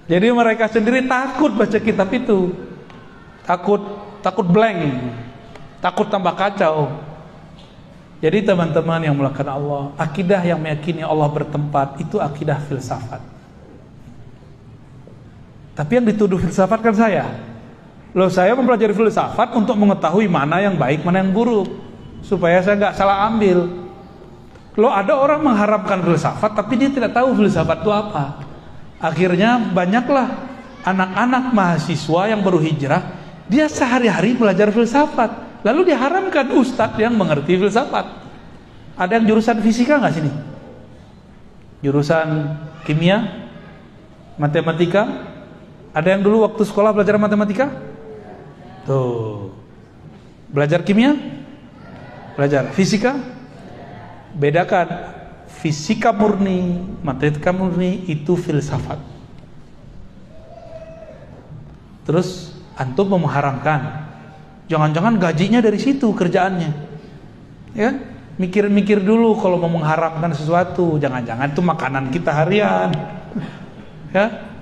Jadi mereka sendiri takut baca kitab itu. Takut blank, takut tambah kacau. Jadi teman-teman yang melakukan Allah, akidah yang meyakini Allah bertempat itu akidah filsafat. Tapi yang dituduh filsafat kan saya. Loh, saya mempelajari filsafat untuk mengetahui mana yang baik, mana yang buruk, supaya saya nggak salah ambil. Loh, ada orang mengharapkan filsafat tapi dia tidak tahu filsafat itu apa. Akhirnya banyaklah anak-anak mahasiswa yang baru hijrah Dia sehari-hari belajar filsafat, lalu diharamkan ustadz yang mengerti filsafat. Ada yang jurusan fisika nggak sini? Jurusan kimia, matematika? Ada yang dulu waktu sekolah belajar matematika? Tuh, belajar kimia? Belajar fisika? Bedakan, fisika murni, matematika murni itu filsafat. Terus antum mengharamkan, jangan-jangan gajinya dari situ kerjaannya, ya? Mikir-mikir dulu kalau mau mengharamkan sesuatu, jangan-jangan itu makanan kita harian, ya?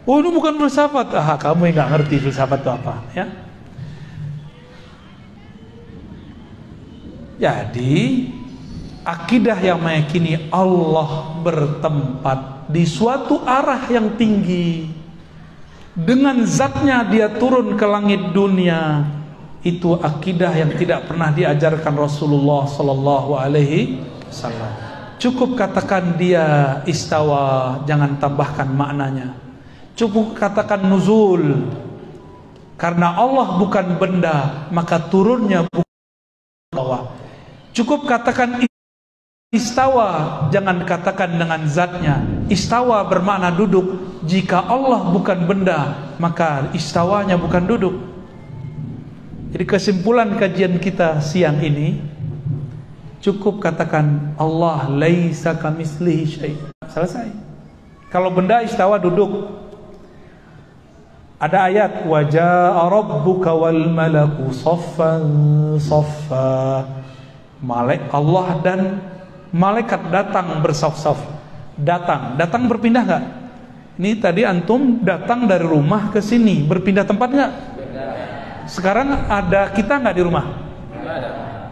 Oh, ini bukan filsafat. Kamu yang nggak ngerti filsafat itu apa, ya? Jadi akidah yang meyakini Allah bertempat di suatu arah yang tinggi, dengan zatnya dia turun ke langit dunia, itu akidah yang tidak pernah diajarkan Rasulullah sallallahu alaihi wasallam. Cukup katakan dia istawa, jangan tambahkan maknanya. Cukup katakan nuzul, karena Allah bukan benda, maka turunnya bukan bawah. Cukup katakan istawa, jangan katakan dengan zatnya. Istawa bermakna duduk. Jika Allah bukan benda, maka istawanya bukan duduk. Jadi kesimpulan kajian kita siang ini, cukup katakan Allah laisa kamitslihi syai'. Selesai. Kalau benda istawa duduk. Ada ayat wajaa rabbuka wal malaku saffan saffa. Allah dan malaikat datang bersaf-saf. Datang berpindah nggak? Ini tadi antum datang dari rumah ke sini, berpindah tempat nggak? Sekarang ada kita nggak di rumah?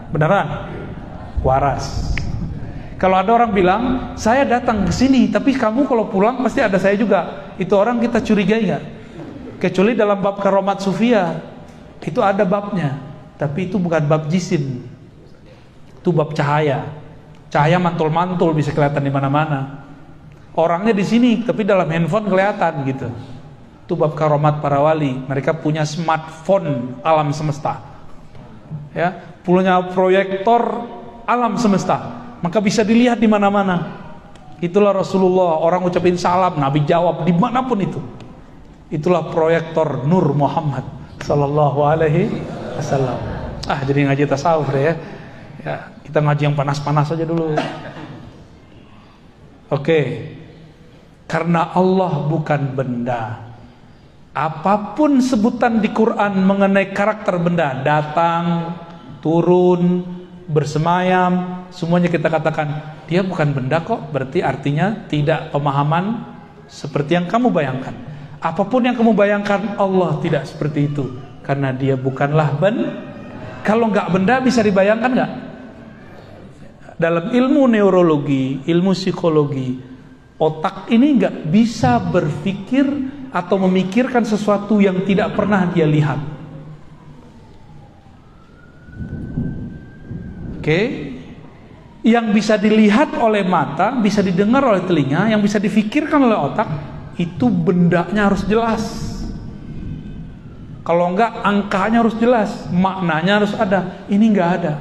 Beneran? Waras. Kalau ada orang bilang saya datang ke sini, tapi kamu kalau pulang pasti ada saya juga. Itu orang kita curigai nggak? Kecuali dalam bab karomat sufia, itu ada babnya, tapi itu bukan bab jisim. Itu bab cahaya. Cahaya mantul-mantul bisa kelihatan di mana-mana. Orangnya di sini, tapi dalam handphone kelihatan gitu. Itu bab karomat para wali. Mereka punya smartphone alam semesta, ya, punya proyektor alam semesta, maka bisa dilihat di mana-mana. Itulah Rasulullah. Orang ucapin salam, Nabi jawab dimanapun itu. Itulah proyektor Nur Muhammad sallallahu alaihi wasallam. Jadi ngaji tasawuf deh ya. Ya, kita ngaji yang panas-panas aja dulu. Oke. Karena Allah bukan benda. Apapun sebutan di Quran mengenai karakter benda, datang, turun, bersemayam, semuanya kita katakan dia bukan benda kok. Berarti artinya tidak pemahaman seperti yang kamu bayangkan. Apapun yang kamu bayangkan, Allah tidak seperti itu, karena dia bukanlah benda. Kalau nggak benda bisa dibayangkan nggak? Dalam ilmu neurologi, ilmu psikologi, otak ini nggak bisa berpikir atau memikirkan sesuatu yang tidak pernah dia lihat. Oke? Yang bisa dilihat oleh mata, bisa didengar oleh telinga, yang bisa difikirkan oleh otak, itu bendanya harus jelas. Kalau enggak, angkanya harus jelas, maknanya harus ada. Ini enggak ada.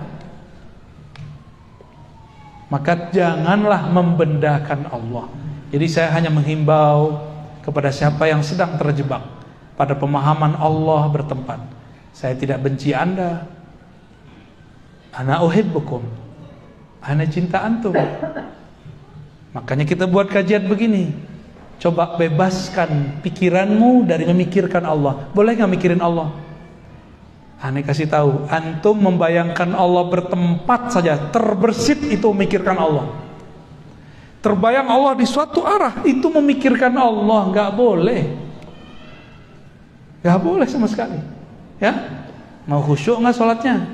Maka janganlah membendakan Allah. Jadi saya hanya menghimbau kepada siapa yang sedang terjebak pada pemahaman Allah bertempat. Saya tidak benci Anda. Ana uhibbukum. Ana cinta antum. Makanya kita buat kajian begini. Coba bebaskan pikiranmu dari memikirkan Allah. Boleh nggak mikirin Allah? Aneh kasih tahu, antum membayangkan Allah bertempat saja, terbersit itu memikirkan Allah. Terbayang Allah di suatu arah, itu memikirkan Allah. Nggak boleh. Nggak boleh sama sekali. Ya, mau khusyuk nggak sholatnya?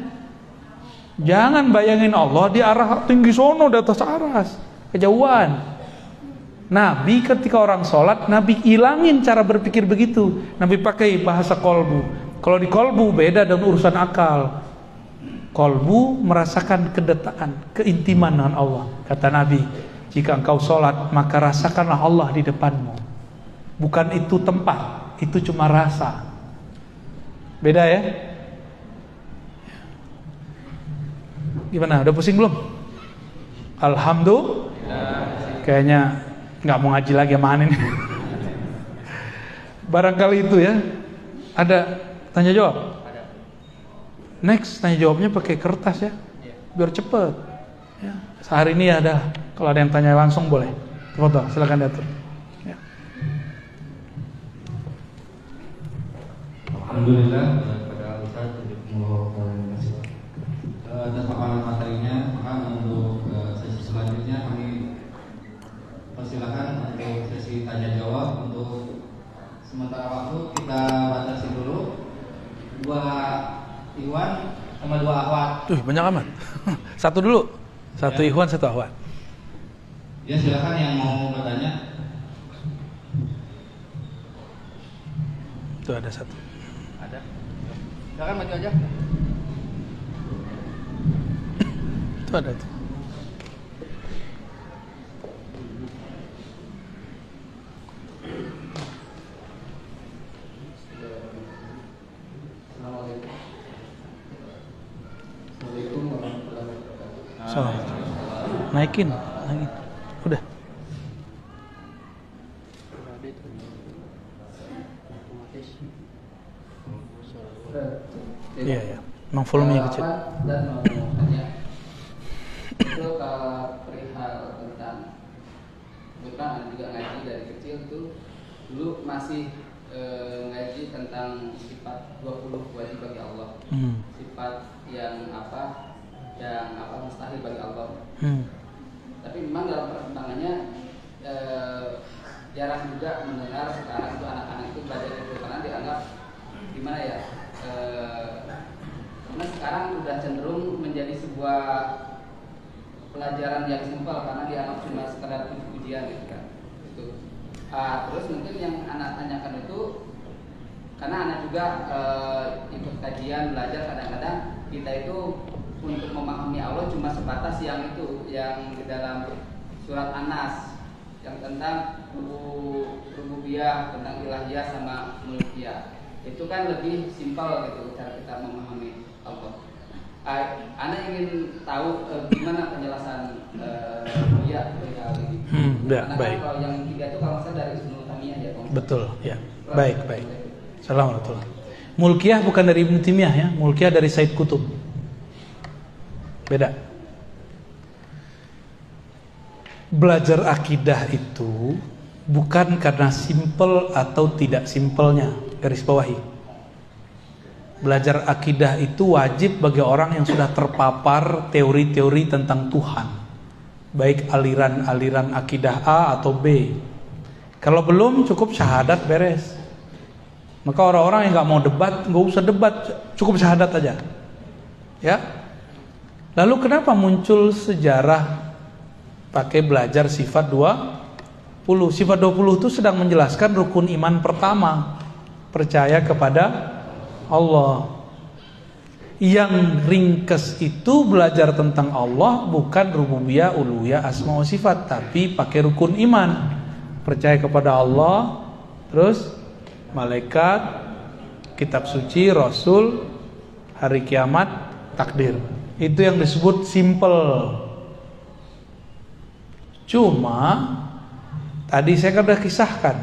Jangan bayangin Allah di arah tinggi sono, di atas aras, kejauhan. Nabi ketika orang sholat, Nabi hilangin cara berpikir begitu. Nabi pakai bahasa kolbu. Kalau di kolbu beda dengan urusan akal. Kolbu merasakan kedekatan, keintiman dengan Allah. Kata Nabi, jika engkau sholat, maka rasakanlah Allah di depanmu. Bukan itu tempat, itu cuma rasa. Beda ya? Gimana? Udah pusing belum? Alhamdulillah. Kayaknya nggak mau ngaji lagi sama Anin. Barangkali itu ya. Ada tanya jawab? Ada. Next tanya jawabnya pakai kertas ya, biar cepet. Ya. Sehari ini ada. Kalau ada yang tanya langsung boleh. Foto, silakan diatur. Ya. Alhamdulillah pada Ustaz untuk kasih atas paparan materinya. Maka untuk sesi selanjutnya kami persilakan untuk sesi tanya jawab. Untuk sementara waktu kita batasi dulu. 2 Iwan sama 2 Ahwat. Banyak amat. Satu dulu. Satu ya. Ikhwan, satu Ahwat. Ya silakan yang mau bertanya. Itu ada satu. Ada. Silakan maju aja. Itu ada tuh. Assalamualaikum warahmatullahi wabarakatuh. So, naikin. Udah. Iya ya. Emang volumenya kecil. Dan mau tanya itu perihal tentang bukan juga ngaji dari kecil tuh dulu masih ngaji tentang sifat 20 wajib bagi Allah. Sifat yang mustahil bagi Allah. Tapi memang dalam perkembangannya jarang juga mendengar sekarang itu anak-anak itu belajar itu karena dianggap gimana ya? Karena sekarang sudah cenderung menjadi sebuah pelajaran yang simpel karena dianggap cuma sekedar puji-pujian gitu kan. Terus mungkin yang anak tanyakan itu karena anak juga ikut kajian belajar, kadang-kadang kita itu untuk memahami Allah cuma sebatas yang itu yang di dalam surat An-Nas yang tentang rububiyah, tentang ilahiyah sama mulkiyah. Itu kan lebih simpel gitu cara kita memahami Allah. Ana ingin tahu gimana penjelasan rububiyah dari hal ini. Ya, baik. Kalau yang 3 itu kalau saya dari Ibnu Taimiyah ya. Betul, ya. Baik. Assalamualaikum. Mulkiyah bukan dari Ibnu Taimiyah ya, Mulkiyah dari Said Qutb. Beda. Belajar akidah itu bukan karena simpel atau tidak simpelnya, garis bawahi. Belajar akidah itu wajib bagi orang yang sudah terpapar teori-teori tentang Tuhan, baik aliran-aliran akidah A atau B. Kalau belum, cukup syahadat beres. Maka orang-orang yang nggak mau debat, nggak usah debat, cukup syahadat aja. Ya. Lalu kenapa muncul sejarah pakai belajar sifat 20? Sifat 20 itu sedang menjelaskan rukun iman pertama, percaya kepada Allah. Yang ringkes itu belajar tentang Allah bukan rububiyah, uluhiyah, asma wa sifat, tapi pakai rukun iman, percaya kepada Allah, terus malaikat, kitab suci, rasul, hari kiamat, takdir. Itu yang disebut simple. Cuma tadi saya kan sudah kisahkan,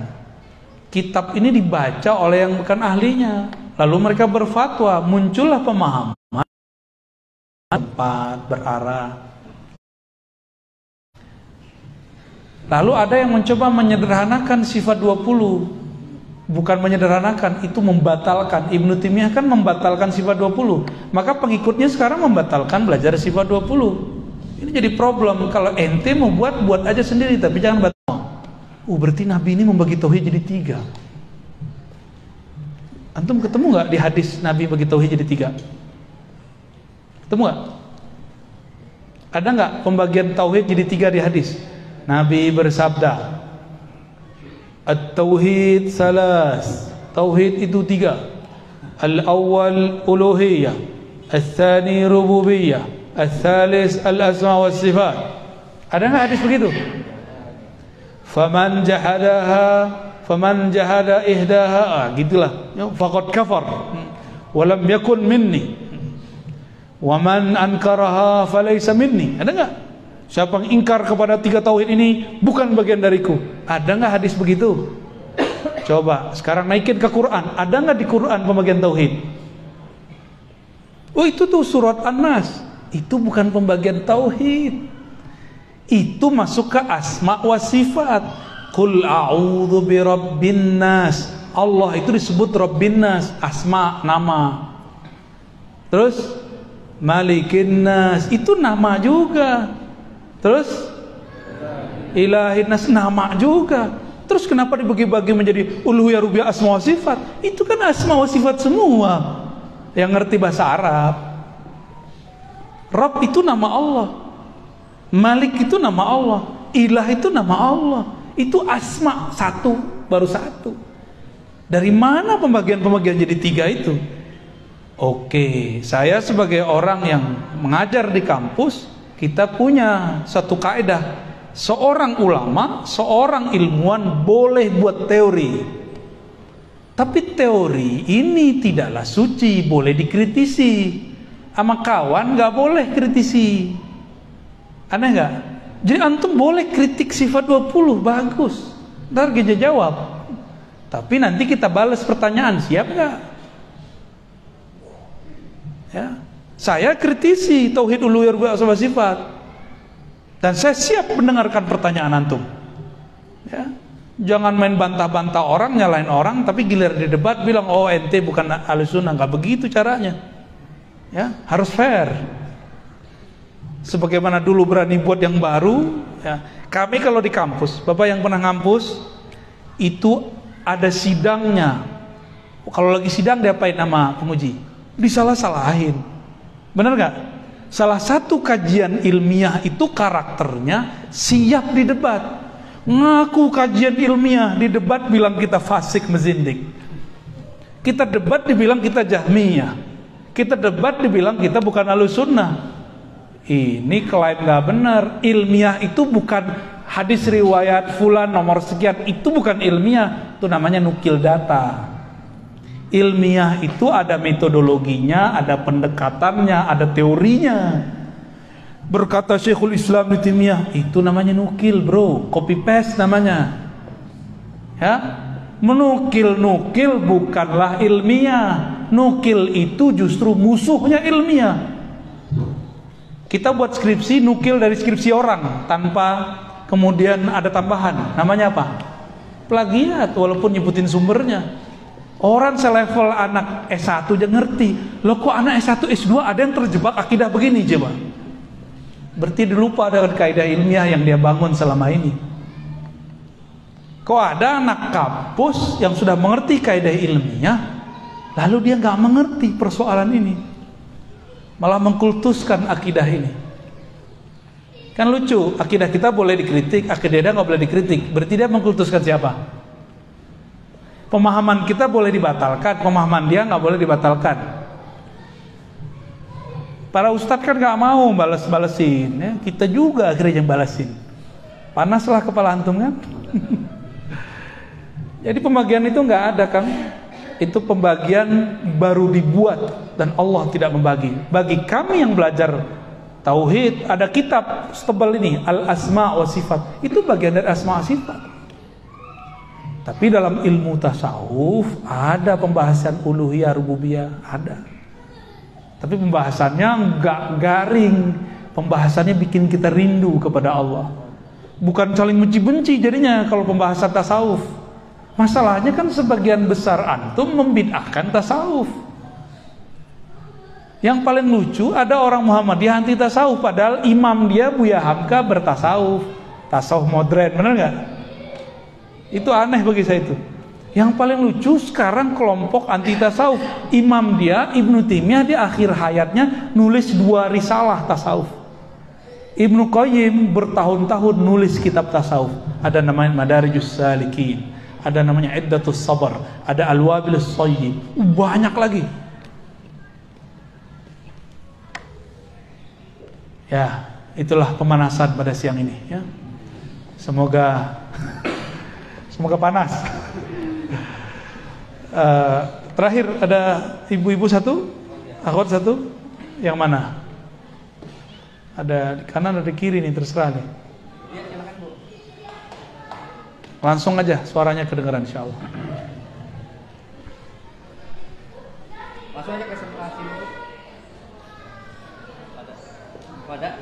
kitab ini dibaca oleh yang bukan ahlinya, lalu mereka berfatwa, muncullah pemahaman tempat berarah. Lalu ada yang mencoba menyederhanakan sifat 20. Bukan menyederhanakan, itu membatalkan. Ibnu Taimiyah kan membatalkan sifat 20. Maka pengikutnya sekarang membatalkan belajar sifat 20. Ini jadi problem. Kalau ente mau buat aja sendiri, tapi jangan batal. Berarti Nabi ini membagi tauhid jadi 3. Antum ketemu nggak di hadis Nabi bagi tauhid jadi 3? Ketemu nggak? Ada nggak pembagian tauhid jadi 3 di hadis? Nabi bersabda, At-tauhid salas. Tauhid itu 3. Al-awwal uluhiyah, al-thani rububiyah, al-thalis al-asma wa sifat. Ada nggak hadis begitu? Faman jahada ihdaha, gitulah. Faqad kafar. walam yakun minni wa man ankaraha falaysa minni. Ada enggak? Siapa yang ingkar kepada 3 tauhid ini bukan bagian dariku. Ada enggak hadis begitu? Coba sekarang naikin ke Quran. Ada enggak di Quran pembagian tauhid? Oh, itu tuh surat An-Nas. Itu bukan pembagian tauhid. Itu masuk ke asma wa sifat. Qul a'udzu birabbin nas. Allah itu disebut Rabbin nas, asma, nama. Terus Malikin nas, itu nama juga. Terus Ilahin nas, nama juga. Terus kenapa dibagi-bagi menjadi uluhiyah, rububiyah, asma wa sifat? Itu kan asma wa sifat semua. Yang ngerti bahasa Arab. Rabb itu nama Allah, Malik itu nama Allah, Ilah itu nama Allah. Itu asma satu, baru satu. Dari mana pembagian-pembagian jadi 3 itu? Oke, saya sebagai orang yang mengajar di kampus, kita punya satu kaidah. Seorang ulama, seorang ilmuwan boleh buat teori. Tapi teori ini tidaklah suci, boleh dikritisi. Sama kawan gak boleh kritisi. Aneh gak? Jadi antum boleh kritik sifat 20, bagus. Ntar Geja jawab. Tapi nanti kita balas pertanyaan, siap gak? Ya. Saya kritisi tauhid uluhiyah rububiyah asma sifat. Dan saya siap mendengarkan pertanyaan antum. Ya. Jangan main bantah-bantah orang, nyalain orang, tapi gilir di debat bilang, oh ente bukan ahlussunnah. Gak begitu caranya. Ya, harus fair. Sebagaimana dulu berani buat yang baru, ya. Kami kalau di kampus, Bapak yang pernah ngampus, itu ada sidangnya. Kalau lagi sidang diapain nama penguji? Disalah-salahin. Benar gak? Salah satu kajian ilmiah itu karakternya siap di debat. Ngaku kajian ilmiah, di debat bilang kita fasik mezindik. Kita debat dibilang kita jahmiyah. Kita debat dibilang kita bukan ahlussunnah. Ini klaim gak benar. Ilmiah itu bukan hadis riwayat fulan nomor sekian. Itu bukan ilmiah. Itu namanya nukil data. Ilmiah itu ada metodologinya, ada pendekatannya, ada teorinya. Berkata Syekhul Islam Ibnu Taimiyah, itu namanya nukil, bro. Copy paste namanya. Ya, menukil-nukil bukanlah ilmiah. Nukil itu justru musuhnya ilmiah. Kita buat skripsi, nukil dari skripsi orang tanpa kemudian ada tambahan. Namanya apa? Plagiat, walaupun nyebutin sumbernya. Orang selevel anak S1 aja ngerti. Loh kok anak S1, S2 ada yang terjebak akidah begini coba. Berarti dilupa dengan kaidah ilmiah yang dia bangun selama ini. Kok ada anak kampus yang sudah mengerti kaidah ilmiah, lalu dia nggak mengerti persoalan ini, malah mengkultuskan akidah ini. Kan lucu, akidah kita boleh dikritik, akidah dia nggak boleh dikritik. Berarti dia mengkultuskan siapa? Pemahaman kita boleh dibatalkan, pemahaman dia nggak boleh dibatalkan. Para ustadz kan nggak mau balesin, ya. Kita juga akhirnya yang balesin. Panaslah kepala antum kan? Jadi pembagian itu nggak ada kan? Itu pembagian baru dibuat dan Allah tidak membagi. Bagi kami yang belajar tauhid, ada kitab setebal ini, Al-Asma wa Sifat. Itu bagian dari asma wa sifat. Tapi dalam ilmu tasawuf ada pembahasan uluhiyah rububiyah, ada. Tapi pembahasannya nggak garing, pembahasannya bikin kita rindu kepada Allah. Bukan saling benci-benci jadinya kalau pembahasan tasawuf. Masalahnya kan sebagian besar antum membid'ahkan tasawuf. Yang paling lucu ada orang Muhammadiyah anti tasawuf, padahal imam dia Buya Hamka bertasawuf, tasawuf modern, benar nggak? Itu aneh bagi saya itu. Yang paling lucu sekarang kelompok anti tasawuf, imam dia Ibnu Taimiyah di akhir hayatnya nulis 2 risalah tasawuf. Ibnu Qayyim bertahun-tahun nulis kitab tasawuf. Ada namanya Madarijus Salikin, ada namanya Iddatus Sabar, ada Al-Wabilus Shayyib, banyak lagi. Ya, itulah pemanasan pada siang ini ya. Semoga panas. Terakhir ada ibu-ibu satu, akhwat satu, yang mana? Ada di kanan, ada di kiri nih, terserah nih. Langsung aja, suaranya kedengaran insyaallah. Langsung aja ke sebelah sini. Pada.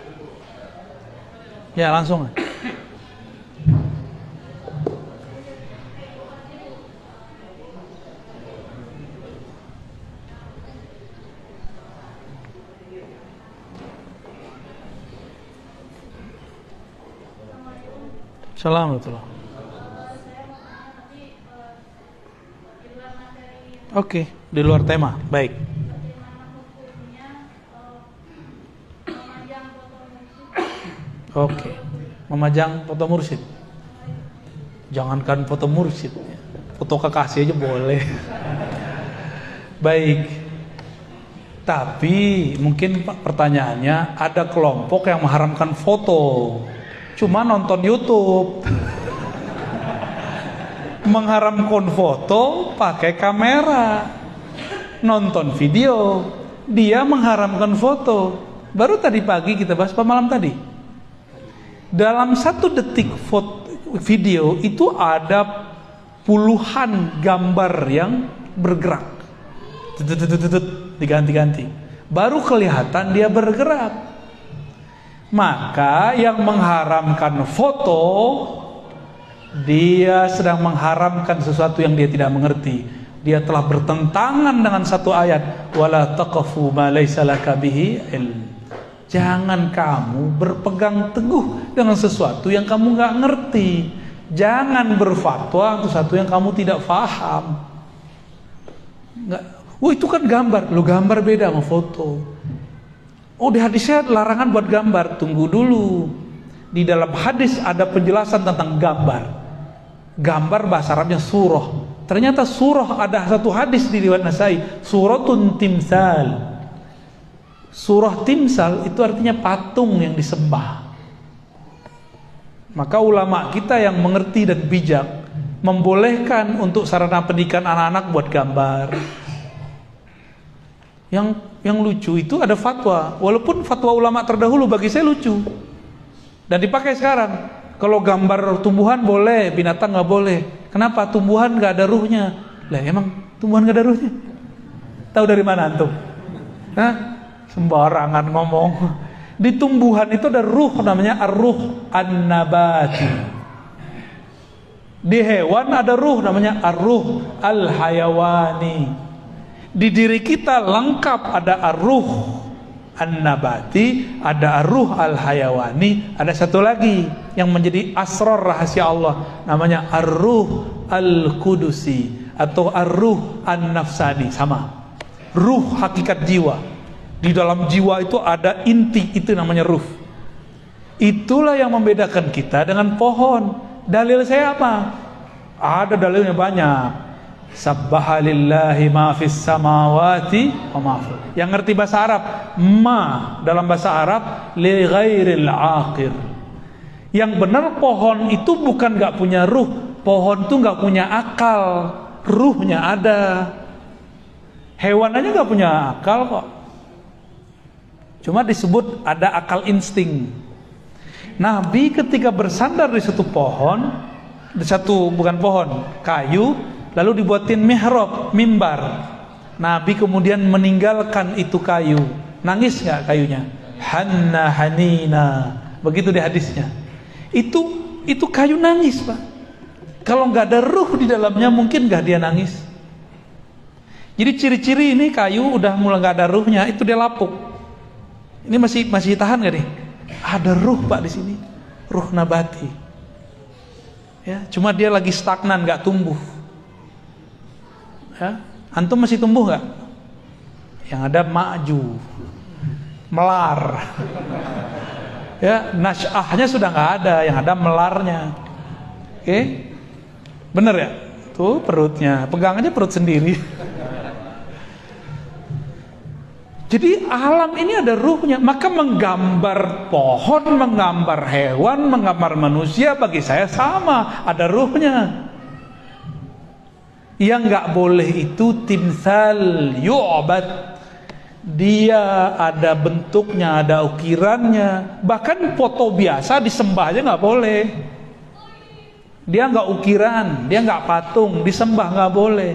Ya, langsung. Assalamualaikum. Oke, di luar tema. Baik. Oke. Memajang foto mursyid. Jangankan foto mursyid, foto kekasih aja boleh. Baik. Tapi mungkin pertanyaannya, ada kelompok yang mengharamkan foto, cuma nonton YouTube. Mengharamkan foto pakai kamera, nonton video. Dia mengharamkan foto. Baru tadi pagi kita bahas, apa malam tadi? Dalam 1 detik video itu ada puluhan gambar yang bergerak, diganti-ganti. Baru kelihatan dia bergerak. Maka yang mengharamkan foto, dia sedang mengharamkan sesuatu yang dia tidak mengerti. Dia telah bertentangan dengan satu ayat, wala taqfu ma laysa laka bihi ilm. Jangan kamu berpegang teguh dengan sesuatu yang kamu nggak ngerti. Jangan berfatwa untuk sesuatu yang kamu tidak paham. Itu kan gambar. Lo gambar beda sama foto. Oh, di hadisnya larangan buat gambar. Tunggu dulu. Di dalam hadis ada penjelasan tentang gambar. Gambar bahasa Arabnya surah. Ternyata surah, ada satu hadis di riwayat Nasai, suratun timsal. Surah timsal itu artinya patung yang disembah. Maka ulama kita yang mengerti dan bijak membolehkan untuk sarana pendidikan anak-anak buat gambar. Yang lucu itu ada fatwa, walaupun fatwa ulama terdahulu bagi saya lucu dan dipakai sekarang. Kalau gambar tumbuhan boleh, binatang nggak boleh. Kenapa? Tumbuhan nggak ada ruhnya. Lah emang tumbuhan nggak ada ruhnya? Tahu dari mana antum? Hah? Sembarangan ngomong. Di tumbuhan itu ada ruh, namanya ar-ruh an-nabati. Di hewan ada ruh, namanya ar-ruh al-hayawani. Di diri kita lengkap ada ar-ruh an-nabati, ada ar-ruh al-hayawani, ada satu lagi yang menjadi asrar rahasia Allah, namanya ar-ruh al-qudusi atau ar-ruh an-nafsani. Sama, ruh hakikat jiwa. Di dalam jiwa itu ada inti, itu namanya ruh. Itulah yang membedakan kita dengan pohon. Dalil saya apa? Ada dalilnya banyak. Sabbaha lillahi ma fis samawati wa ma fil. Yang ngerti bahasa Arab, ma dalam bahasa Arab li ghairil aqir. Yang benar pohon itu bukan gak punya ruh. Pohon itu gak punya akal. Ruhnya ada. Hewan aja gak punya akal kok. Cuma disebut ada akal insting. Nabi ketika bersandar di satu pohon, di satu bukan pohon, kayu, lalu dibuatin mihrab, mimbar. Nabi kemudian meninggalkan itu kayu. Nangis nggak kayunya? Hanna hanina. Begitu di hadisnya. Itu kayu nangis, Pak. Kalau nggak ada ruh di dalamnya, mungkin nggak dia nangis. Jadi ciri-ciri ini kayu udah mulai nggak ada ruhnya, itu dia lapuk. Ini masih tahan gak nih? Ada ruh Pak di sini, ruh nabati. Ya, cuma dia lagi stagnan, nggak tumbuh. Ya, antum masih tumbuh nggak? Yang ada maju, melar. Ya, nasyahnya sudah nggak ada, yang ada melarnya. Oke, bener ya? Tuh perutnya, pegang aja perut sendiri. Jadi alam ini ada ruhnya. Maka menggambar pohon, menggambar hewan, menggambar manusia bagi saya sama, ada ruhnya. Yang nggak boleh itu timsal yu'bad. Dia ada bentuknya, ada ukirannya. Bahkan foto biasa disembah aja nggak boleh. Dia nggak ukiran, dia nggak patung, disembah nggak boleh.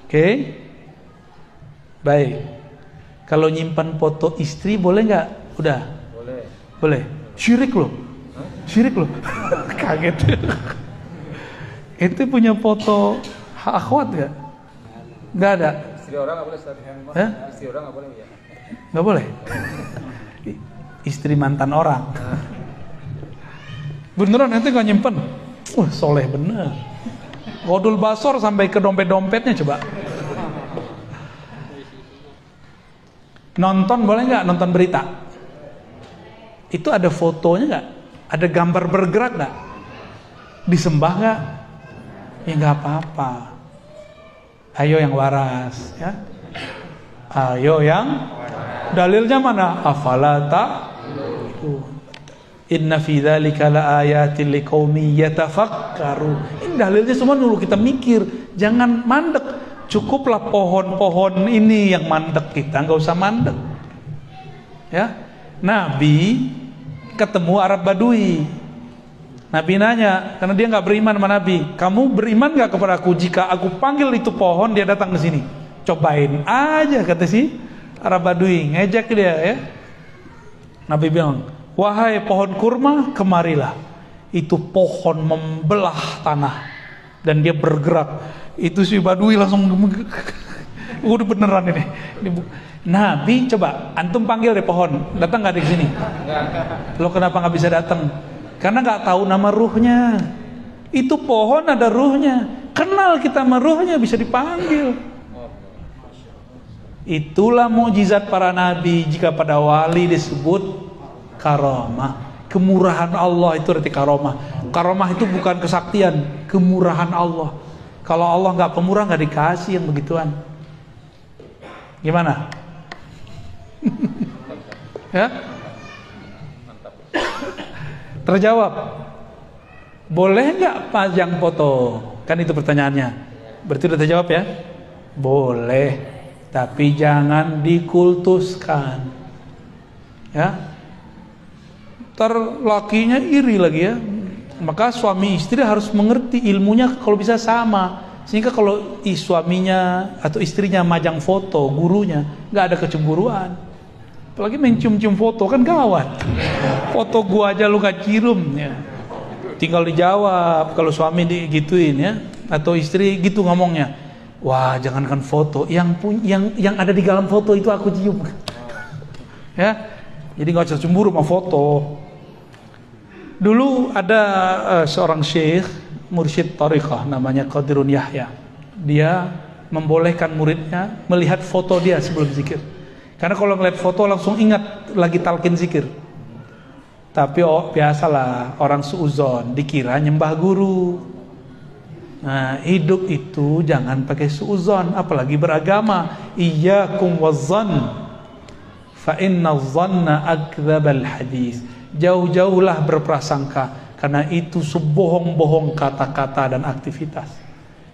Oke? Baik. Kalau nyimpan foto istri boleh nggak? Udah. Boleh. Syirik loh. Syirik loh. Kaget. Itu punya foto akhwat nggak? Nggak ada. Istri orang nggak boleh, Hah? Istri orang nggak boleh ya? Nggak boleh. Istri mantan orang. Beneran nanti nggak nyimpen? Wah, soleh bener. Godul basor sampai ke dompet-dompetnya coba. Nonton boleh nggak? Nonton berita. Itu ada fotonya nggak? Ada gambar bergerak nggak? Disembah nggak? Ya nggak apa-apa. Ayo yang waras, ya. Ayo yang dalilnya mana? Afala ta'qilun. Inna fi dzalika laayatin liqaumin yatafakkaru. Ini dalilnya semua dulu kita mikir, jangan mandek. Cukuplah pohon-pohon ini yang mandek, kita nggak usah mandek. Ya, Nabi ketemu Arab Badui. Nabi nanya, karena dia nggak beriman sama Nabi, kamu beriman nggak kepada aku jika aku panggil itu pohon dia datang ke sini? Cobain aja, kata si Arab Badui, ngejek dia ya. Nabi bilang, wahai pohon kurma, kemarilah. Itu pohon membelah tanah dan dia bergerak. Itu si Badui langsung udah beneran ini. Nabi coba antum panggil deh pohon, datang nggak di sini? Lo kenapa nggak bisa datang? Karena nggak tahu nama ruhnya. Itu pohon ada ruhnya. Kenal kita sama ruhnya, bisa dipanggil. Itulah mukjizat para nabi. Jika pada wali disebut karamah. Kemurahan Allah itu arti karamah. Karamah itu bukan kesaktian, kemurahan Allah. Kalau Allah nggak pemurah nggak dikasih yang begituan. Gimana? Ya? Terjawab. Boleh nggak pajang foto? Kan itu pertanyaannya. Berarti udah terjawab ya? Boleh, tapi jangan dikultuskan. Ya. Ntar lakinya iri lagi ya. Maka suami istri harus mengerti ilmunya kalau bisa sama. Sehingga kalau suaminya atau istrinya majang foto gurunya, nggak ada kecemburuan. Apalagi mencium-cium foto kan gawat. Foto gua aja lu gak cium ya. Tinggal dijawab kalau suami digituin ya, atau istri gitu ngomongnya. Wah, jangankan foto, yang ada di dalam foto itu aku cium. Ya. Jadi gak usah cemburu sama foto. Dulu ada seorang syekh mursyid tariqah namanya Qadirun Yahya. Dia membolehkan muridnya melihat foto dia sebelum zikir. Karena kalau ngeliat foto langsung ingat lagi talqin zikir. Tapi biasalah orang suuzon dikira nyembah guru. Nah, hidup itu jangan pakai suuzon, apalagi beragama. Iyyakum wazzan fa inna dhanna akdzabal hadis. Jauh-jauhlah berprasangka, karena itu sebohong-bohong kata-kata dan aktivitas.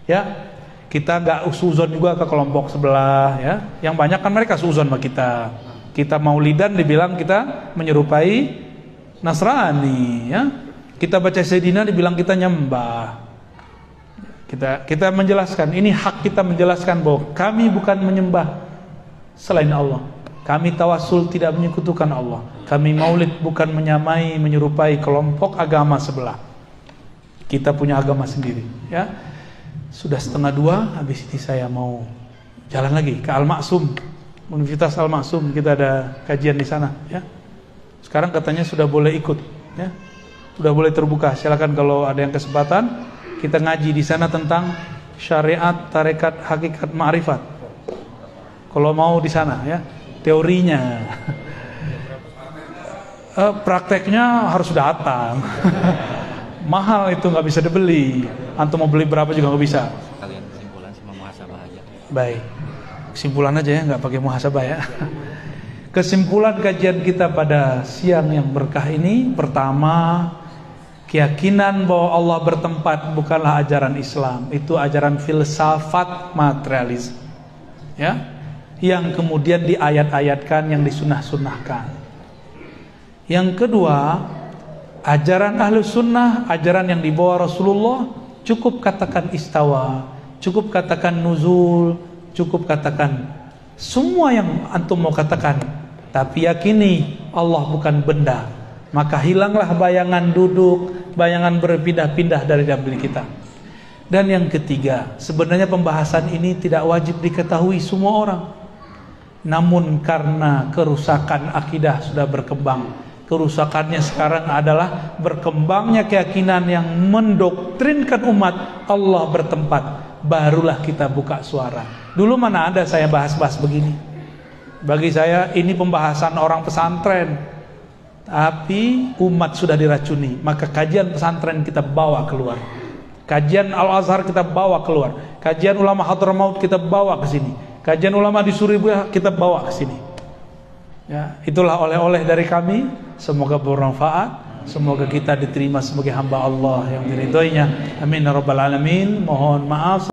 Ya. Kita nggak suuzon juga ke kelompok sebelah ya. Yang banyak kan mereka suuzon sama kita. Kita maulidan dibilang kita menyerupai Nasrani ya. Kita baca Sayyidina dibilang kita nyembah. Kita menjelaskan, ini hak kita menjelaskan bahwa kami bukan menyembah selain Allah. Kami tawasul tidak menyekutukan Allah. Kami maulid bukan menyamai menyerupai kelompok agama sebelah. Kita punya agama sendiri ya. Sudah 1:30, habis ini saya mau jalan lagi ke Al-Maksum, Universitas Al-Maksum. Kita ada kajian di sana ya. Sekarang katanya sudah boleh ikut ya. Sudah boleh terbuka. Silakan kalau ada yang kesempatan, kita ngaji di sana tentang syariat, tarekat, hakikat, ma'rifat. Kalau mau di sana ya, teorinya. Prakteknya harus datang. Mahal itu, nggak bisa dibeli. Antum mau beli berapa juga nggak bisa. Kalian kesimpulan sama muhasabah aja. Baik, kesimpulan aja ya, nggak pakai muhasabah ya. Kesimpulan kajian kita pada siang yang berkah ini, pertama, Keyakinan bahwa Allah bertempat bukanlah ajaran Islam, itu ajaran filsafat materialisme. Ya, yang kemudian diayat-ayatkan, yang disunah-sunahkan. Yang kedua, ajaran Ahlus Sunnah, ajaran yang dibawa Rasulullah, cukup katakan istawa, cukup katakan nuzul, cukup katakan semua yang antum mau katakan, tapi yakini Allah bukan benda. Maka hilanglah bayangan duduk, bayangan berpindah-pindah dari dalam diri kita. Dan yang ketiga, sebenarnya pembahasan ini tidak wajib diketahui semua orang. Namun karena kerusakan akidah sudah berkembang, kerusakannya sekarang adalah berkembangnya keyakinan yang mendoktrinkan umat Allah bertempat, barulah kita buka suara. Dulu mana ada saya bahas-bahas begini. Bagi saya ini pembahasan orang pesantren, tapi umat sudah diracuni, maka kajian pesantren kita bawa keluar, kajian Al-Azhar kita bawa keluar, kajian ulama Hadramaut kita bawa ke sini, kajian ulama di Suriah kita bawa ke sini. Ya, itulah oleh-oleh dari kami. Semoga bermanfaat. Semoga kita diterima sebagai hamba Allah yang diridhoinya. Amin ya rabbal alamin. Mohon maaf